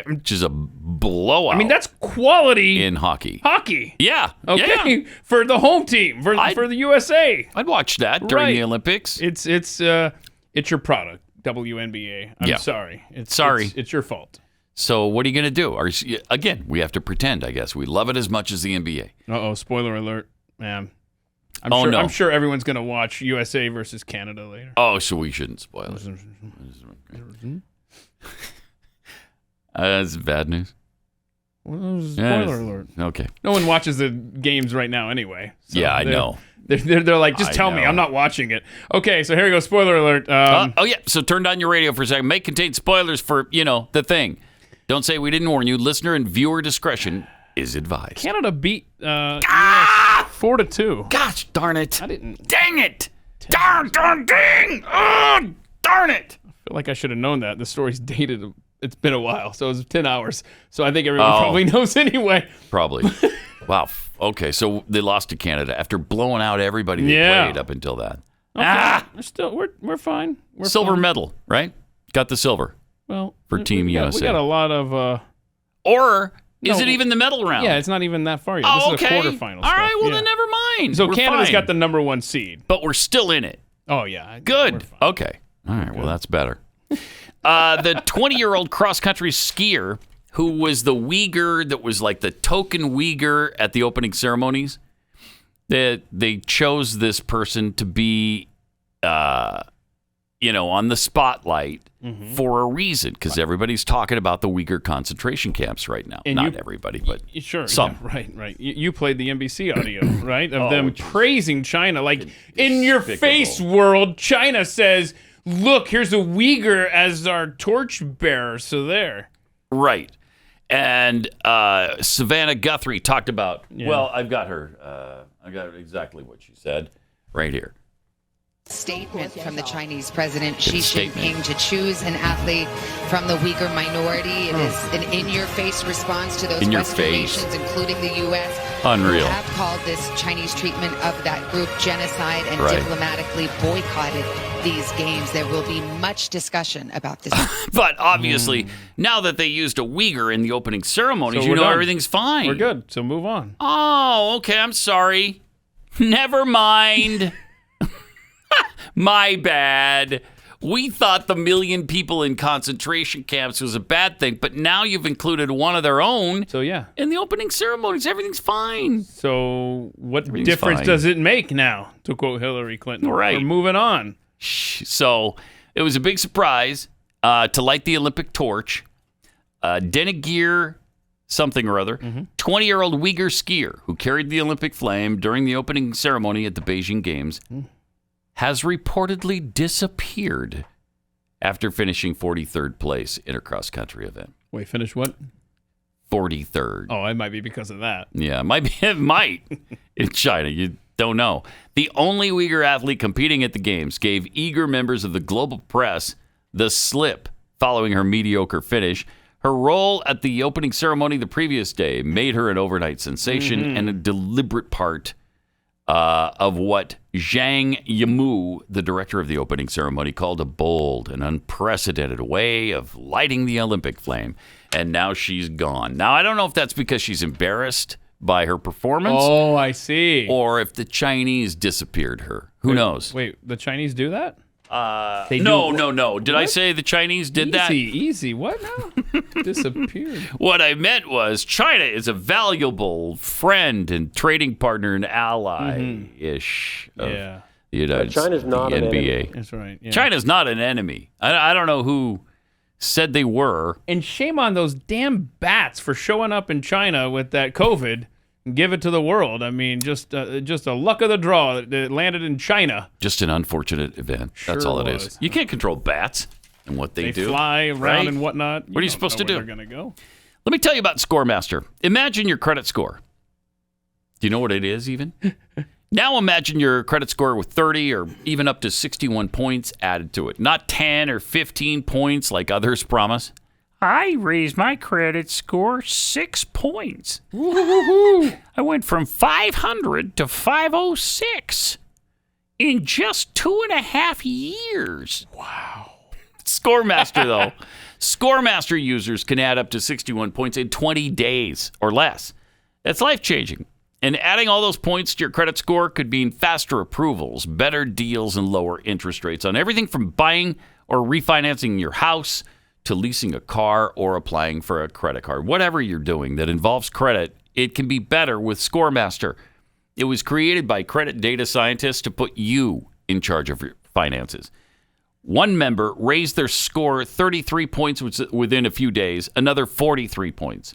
Which is a blowout. I mean, that's quality in hockey. Yeah. Okay. Yeah. For the home team, for the USA. I'd watch that during the Olympics. It's your product. WNBA. I'm Yeah. sorry. Sorry. It's your fault. So what are you going to do? Again, we have to pretend, I guess. We love it as much as the NBA. Uh-oh, spoiler alert. Man. No. I'm sure everyone's going to watch USA versus Canada later. Oh, so we shouldn't spoil it. That's bad news. Well, spoiler alert. Okay. No one watches the games right now anyway. So yeah, I know. They're like, just tell me. I'm not watching it. Okay, so here we go. Spoiler alert. So turn down your radio for a second. May contain spoilers for, the thing. Don't say we didn't warn you. Listener and viewer discretion is advised. Canada beat US 4-2. Gosh darn it. I didn't. Dang it. Dang. Oh, darn it. I feel like I should have known that. The story's dated. It's been a while, so it was 10 hours. So I think everyone probably knows anyway. Probably. Wow. Okay, so they lost to Canada after blowing out everybody they played up until that. Okay. We're fine. Silver medal, right? Got the silver. Well, for Team USA. We got a lot of. Or is it even the medal round? Yeah, it's not even that far yet. Oh, this okay. is a quarterfinal. All right, well then never mind. So we're Canada's fine. got the number 1 seed, but we're still in it. Oh yeah, good. Okay, all right. Well, that's better. The 20-year-old cross-country skier who was the Uyghur that was like the token Uyghur at the opening ceremonies. They chose this person to be, on the spotlight for a reason, because everybody's talking about the Uyghur concentration camps right now. Not everybody, but some. Yeah, right. You played the NBC audio, right, of them praising China, like in your face, world. China says, "Look, here's a Uyghur as our torchbearer." So there, right. And Savannah Guthrie talked about. Well, I've got her. I got exactly what she said right here. Statement from the Chinese President Xi Jinping to choose an athlete from the Uyghur minority. It is an in-your-face response to those Western nations, including the U.S. Unreal. Who have called this Chinese treatment of that group genocide and diplomatically boycotted these games. There will be much discussion about this. But obviously, now that they used a Uyghur in the opening ceremonies, so done. Everything's fine. We're good. So move on. Oh, okay. I'm sorry. Never mind. My bad. We thought the million people in concentration camps was a bad thing, but now you've included one of their own. So in the opening ceremonies, everything's fine. So what difference does it make now, to quote Hillary Clinton? Right. We're moving on. So it was a big surprise to light the Olympic torch. Denegir something or other, 20-year-old Uyghur skier who carried the Olympic flame during the opening ceremony at the Beijing Games has reportedly disappeared after finishing 43rd place in a cross-country event. Wait, finish what? 43rd. Oh, it might be because of that. Yeah, it might. In China, you don't know. The only Uyghur athlete competing at the Games gave eager members of the global press the slip following her mediocre finish. Her role at the opening ceremony the previous day made her an overnight sensation and a deliberate part of what Zhang Yimu, the director of the opening ceremony, called a bold and unprecedented way of lighting the Olympic flame. And now she's gone. Now, I don't know if that's because she's embarrassed by her performance. Oh, I see. Or if the Chinese disappeared her. Who knows? Wait, the Chinese do that? No. Did I say the Chinese did that? Easy. What now? Disappeared. What I meant was China is a valuable friend and trading partner and ally-ish of the United States. China's not an NBA. enemy. That's right. Yeah. China's not an enemy. I don't know who said they were. And shame on those damn bats for showing up in China with that COVID and give it to the world. I mean, just a luck of the draw that it landed in China. Just an unfortunate event. That's all it is. You can't control bats and what they do. They fly around and whatnot. What are you supposed to do? Where they're going to go. Let me tell you about ScoreMaster. Imagine your credit score. Do you know what it is even? Now imagine your credit score with 30 or even up to 61 points added to it. Not 10 or 15 points like others promise. I raised my credit score 6 points. I went from 500 to 506 in just 2.5 years. Wow. ScoreMaster, though. ScoreMaster users can add up to 61 points in 20 days or less. That's life-changing. And adding all those points to your credit score could mean faster approvals, better deals, and lower interest rates on everything from buying or refinancing your house to leasing a car or applying for a credit card. Whatever you're doing that involves credit, it can be better with ScoreMaster. It was created by credit data scientists to put you in charge of your finances. One member raised their score 33 points within a few days, another 43 points.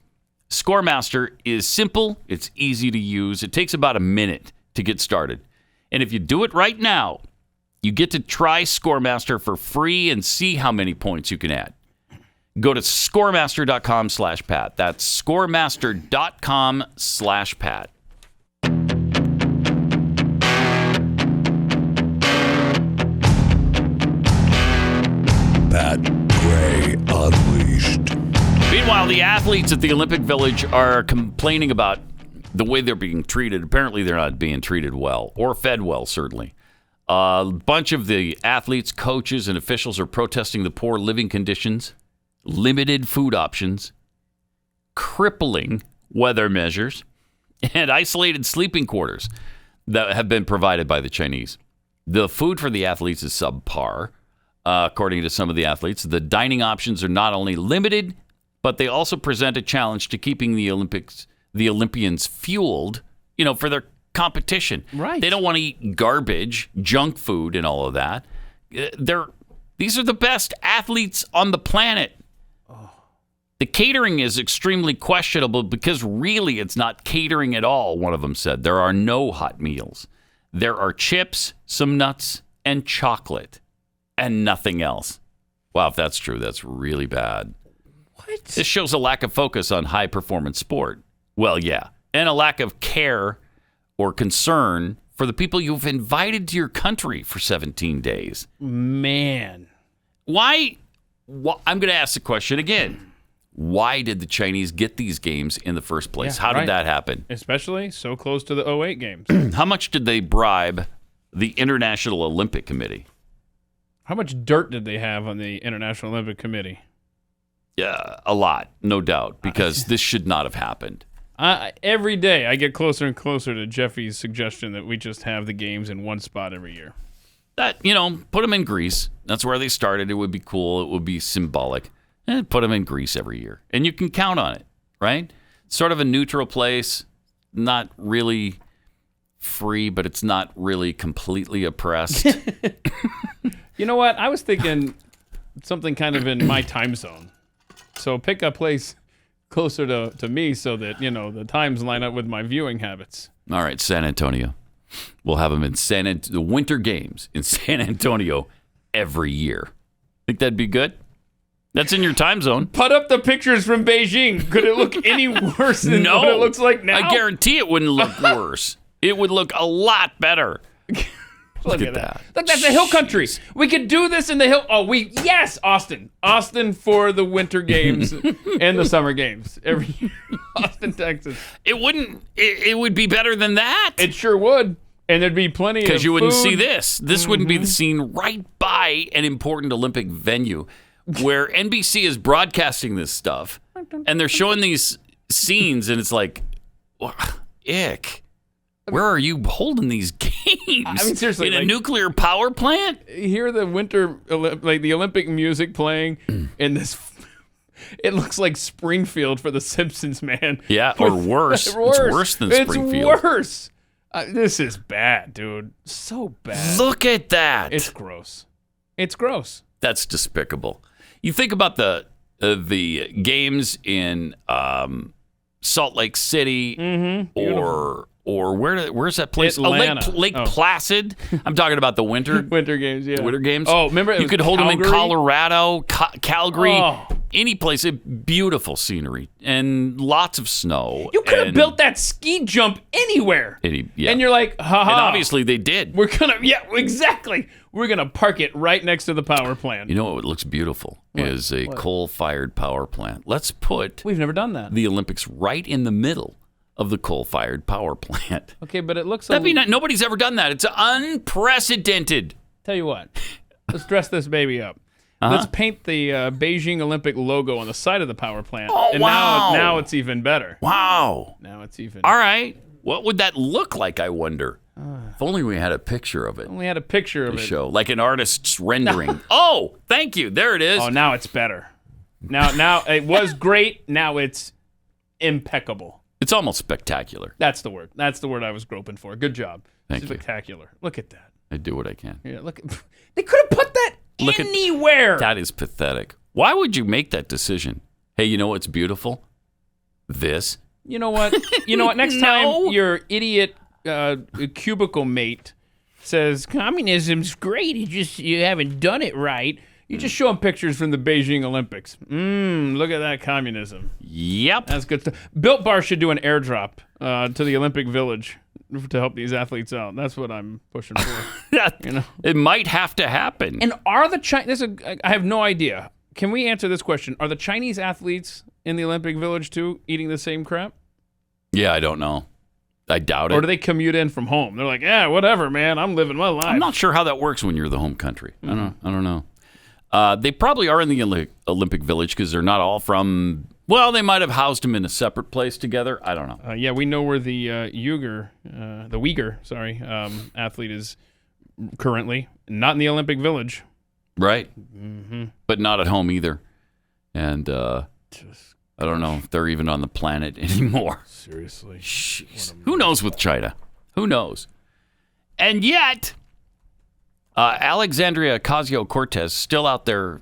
ScoreMaster is simple, it's easy to use, it takes about a minute to get started. And if you do it right now, you get to try ScoreMaster for free and see how many points you can add. Go to scoremaster.com/Pat. That's scoremaster.com/Pat. Pat Gray Unleashed. Meanwhile, the athletes at the Olympic Village are complaining about the way they're being treated. Apparently, they're not being treated well, or fed well, certainly. A bunch of the athletes, coaches, and officials are protesting the poor living conditions, limited food options, crippling weather measures, and isolated sleeping quarters that have been provided by the Chinese. The food for the athletes is subpar. According to some of the athletes, the dining options are not only limited, but they also present a challenge to keeping the Olympians fueled, for their competition. Right. They don't want to eat garbage, junk food, and all of that. These are the best athletes on the planet. The catering is extremely questionable because really it's not catering at all, one of them said. There are no hot meals. There are chips, some nuts, and chocolate. And nothing else. Wow, if that's true, that's really bad. What? This shows a lack of focus on high-performance sport. Well, yeah. And a lack of care or concern for the people you've invited to your country for 17 days. Man. Why I'm going to ask the question again. Why did the Chinese get these games in the first place? How did that happen? Especially so close to the 08 games. How much did they bribe the International Olympic Committee? How much dirt did they have on the International Olympic Committee? Yeah, a lot, no doubt, because this should not have happened. Every day I get closer and closer to Jeffy's suggestion that we just have the games in one spot every year. That, put them in Greece. That's where they started. It would be cool. It would be symbolic. And put them in Greece every year. And you can count on it, right? Sort of a neutral place, not really free, but it's not really completely oppressed. You know what? I was thinking something kind of in my time zone. So pick a place closer to me so that, the times line up with my viewing habits. All right, San Antonio. We'll have them in the Winter Games in San Antonio every year. Think that'd be good? That's in your time zone. Put up the pictures from Beijing. Could it look any worse than what it looks like now? I guarantee it wouldn't look worse. It would look a lot better. Look at that. Look, that's the hill country. We could do this in the hill. Yes, Austin. Austin for the Winter Games and the Summer Games every year. Austin, Texas. It would be better than that. It sure would. And there'd be plenty of because you wouldn't food. see this. This wouldn't be the scene right by an important Olympic venue where NBC is broadcasting this stuff. And they're showing these scenes, and it's like, ick. Where are you holding these games? I mean, seriously, in a nuclear power plant? Hear the the Olympic music playing in this. It looks like Springfield for The Simpsons, man. Yeah, or worse. It's worse than Springfield. It's worse. This is bad, dude. So bad. Look at that. It's gross. It's gross. That's despicable. You think about the games in Salt Lake City or where's that place? Atlanta. Lake Placid. I'm talking about the winter games. Yeah, winter games. Oh, remember you could hold them in Colorado, Calgary, Oh. any place. Beautiful scenery and lots of snow. You could have built that ski jump anywhere. And you're like, haha. And obviously they did. Exactly. We're gonna park it right next to the power plant. You know what looks beautiful is a coal-fired power plant. Let's put We've never done that. the Olympics right in the middle of the coal-fired power plant. Okay, but it looks. Nobody's ever done that. It's unprecedented. Tell you what, let's dress this baby up. Let's paint the Beijing Olympic logo on the side of the power plant. Oh, and wow. Now it's even better. Wow. Now it's even. All right. What would that look like, I wonder? If only we had a picture of it. Only had a picture of to it. show, like an artist's rendering. Oh, thank you. There it is. Oh, now it's better. Now it was great. Now it's impeccable. It's almost spectacular. That's the word. That's the word I was groping for. Good job. Thank you. Spectacular. Look at that. I do what I can. Yeah, look. They could have put that anywhere. That is pathetic. Why would you make that decision? Hey, you know what's beautiful? This. You know what? Next time your idiot cubicle mate says communism's great, you haven't done it right. You just show them pictures from the Beijing Olympics. Look at that communism. Yep. That's good stuff. Built Bar should do an airdrop to the Olympic Village to help these athletes out. That's what I'm pushing for. It might have to happen. And are the Chinese? I have no idea. Can we answer this question? Are the Chinese athletes in the Olympic Village too eating the same crap? Yeah, I don't know. I doubt it. Or do they commute in from home? They're like, yeah, whatever, man. I'm living my life. I'm not sure how that works when you're the home country. I don't know. They probably are in the Olympic Village because they're not all from. Well, they might have housed them in a separate place together. I don't know. Yeah, we know where the Uyghur athlete is currently. Not in the Olympic Village. Right. Mm-hmm. But not at home either. And I don't know if they're even on the planet anymore. Seriously. Jeez. Who knows with China? Who knows? And yet, Alexandria Ocasio-Cortez still out there,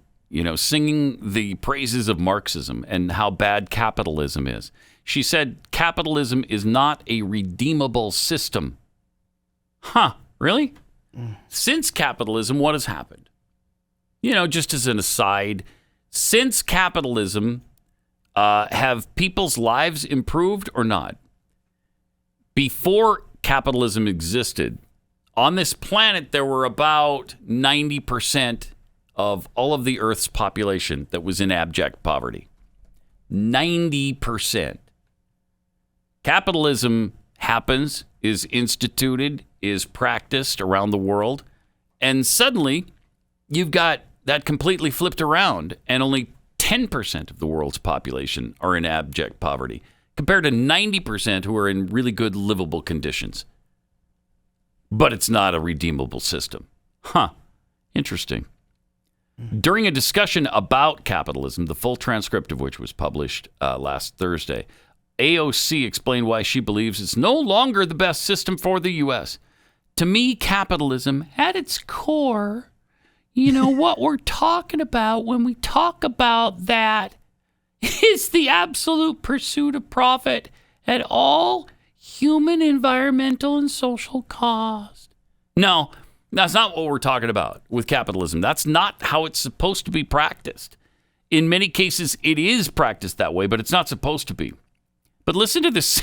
singing the praises of Marxism and how bad capitalism is. She said capitalism is not a redeemable system. Huh, really? Since capitalism, what has happened? Just as an aside, since capitalism, have people's lives improved or not? Before capitalism existed, on this planet, there were about 90% of all of the Earth's population that was in abject poverty. 90%. Capitalism happens, is instituted, is practiced around the world, and suddenly you've got that completely flipped around, and only 10% of the world's population are in abject poverty, compared to 90% who are in really good livable conditions. But it's not a redeemable system. Huh. Interesting. During a discussion about capitalism, the full transcript of which was published last Thursday, AOC explained why she believes it's no longer the best system for the U.S. To me, capitalism, at its core, what we're talking about when we talk about that is the absolute pursuit of profit at all human, environmental, and social cost. No, that's not what we're talking about with capitalism. That's not how it's supposed to be practiced. In many cases, it is practiced that way, but it's not supposed to be. But listen to this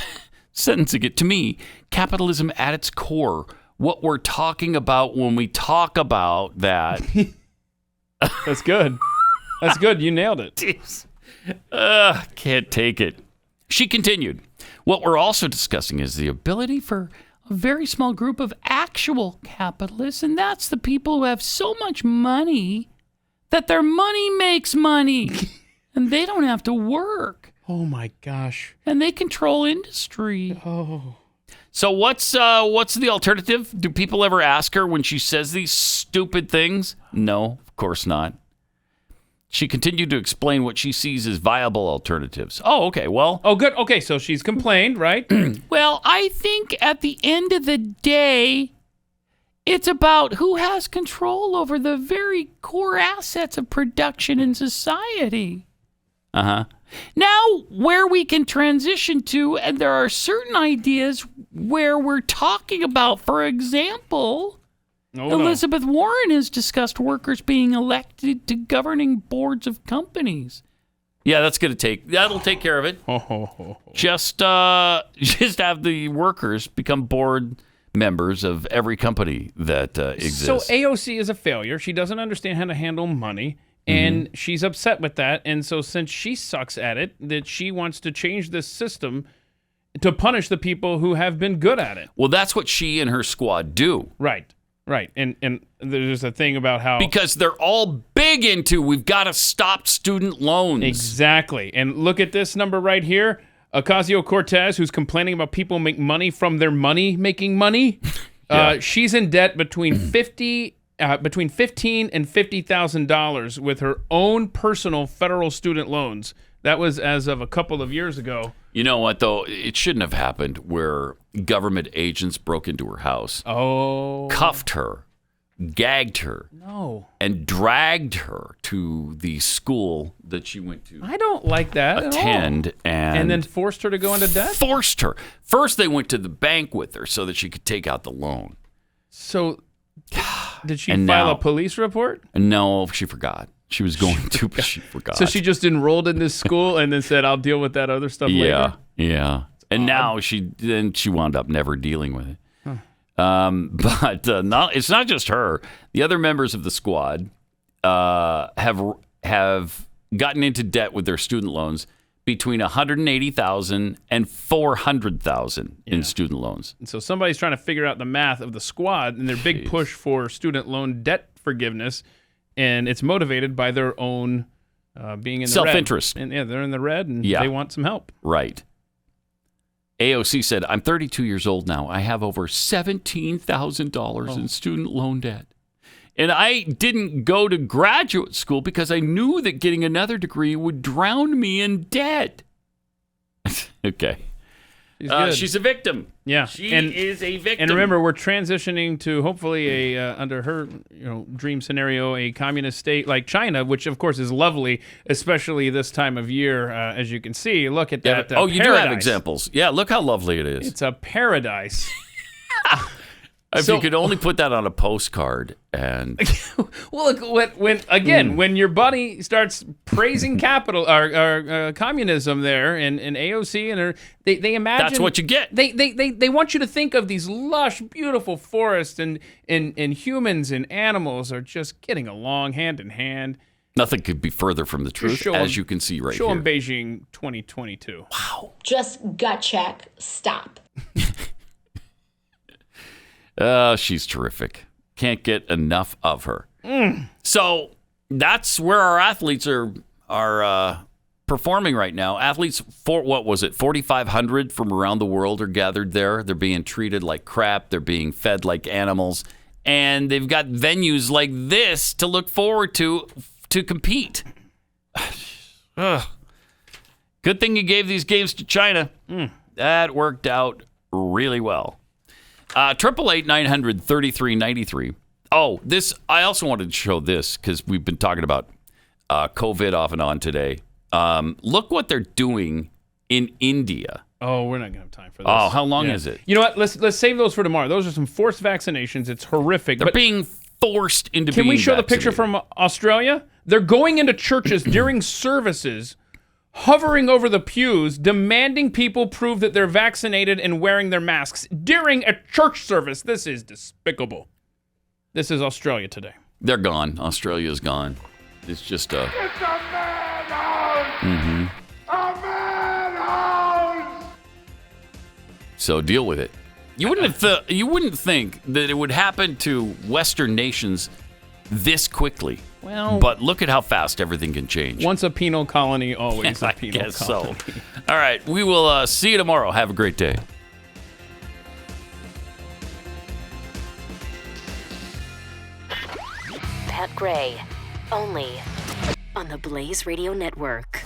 sentence again. To me, capitalism at its core, what we're talking about when we talk about that. That's good. That's good. You nailed it. Can't take it. She continued. What we're also discussing is the ability for a very small group of actual capitalists, and that's the people who have so much money that their money makes money, and they don't have to work. Oh, my gosh. And they control industry. Oh. So what's the alternative? Do people ever ask her when she says these stupid things? No, of course not. She continued to explain what she sees as viable alternatives. Oh, okay, well. Oh, good. Okay, so she's complained, right? Well, I think at the end of the day, it's about who has control over the very core assets of production in society. Uh-huh. Now, where we can transition to, and there are certain ideas where we're talking about, for example, Elizabeth Warren has discussed workers being elected to governing boards of companies. Yeah, that'll take care of it. Just have the workers become board members of every company that exists. So AOC is a failure. She doesn't understand how to handle money. And she's upset with that. And so since she sucks at it, that she wants to change this system to punish the people who have been good at it. Well, that's what she and her squad do. Right. And there's a thing about how... Because they're all big into, we've got to stop student loans. Exactly. And look at this number right here. Ocasio-Cortez, who's complaining about people make money from their money making money. She's in debt between $15,000 and $50,000 with her own personal federal student loans. That was as of a couple of years ago. You know what, though? It shouldn't have happened where government agents broke into her house, cuffed her, gagged her, and dragged her to the school that she went to. I don't like that attend at all. And then forced her to go into debt? Forced her. First, they went to the bank with her so that she could take out the loan. So, did she file a police report? No, she forgot. She was going to, but she forgot. So she just enrolled in this school and then said, "I'll deal with that other stuff later." Yeah. And now she wound up never dealing with it. But it's not just her. The other members of the squad have gotten into debt with their student loans between $180,000 and $400,000 in student loans. And so somebody's trying to figure out the math of the squad and their big push for student loan debt forgiveness. And it's motivated by their own being in the self-interest. Red. And they're in the red and they want some help. Right. AOC said, "I'm 32 years old now. I have over $17,000 in student loan debt. And I didn't go to graduate school because I knew that getting another degree would drown me in debt." Okay. She's a victim. Yeah. She is a victim. And remember, we're transitioning to hopefully under her dream scenario, a communist state like China, which of course is lovely, especially this time of year. As you can see, look at that. You do have examples. Yeah, look how lovely it is. It's a paradise. If you could only put that on a postcard and well, look, when your buddy starts praising communism there and AOC and they imagine that's what you get. They want you to think of these lush, beautiful forests and humans and animals are just getting along hand in hand. Nothing could be further from the truth, as you can see right here. Show them Beijing 2022. Wow. Just gut check. Stop. She's terrific. Can't get enough of her. So that's where our athletes are performing right now. Athletes, 4,500 from around the world are gathered there. They're being treated like crap. They're being fed like animals. And they've got venues like this to look forward to compete. Good thing you gave these games to China. That worked out really well. 888-900-3393. Oh, I also wanted to show this because we've been talking about COVID off and on today. Look what they're doing in India. Oh, we're not going to have time for this. Oh, how long is it? You know what? Let's save those for tomorrow. Those are some forced vaccinations. It's horrific. They're being forced into being Can we show vaccinated. the picture from Australia? They're going into churches during services, hovering over the pews, demanding people prove that they're vaccinated and wearing their masks during a church service. This is despicable. This is Australia today. They're gone. Australia's gone. It's just a... It's a madhouse! A madhouse! So deal with it. You wouldn't think that it would happen to Western nations this quickly. Well, but look at how fast everything can change. Once a penal colony, always a penal I guess colony. So. All right, we will see you tomorrow. Have a great day. Pat Gray, only on the Blaze Radio Network.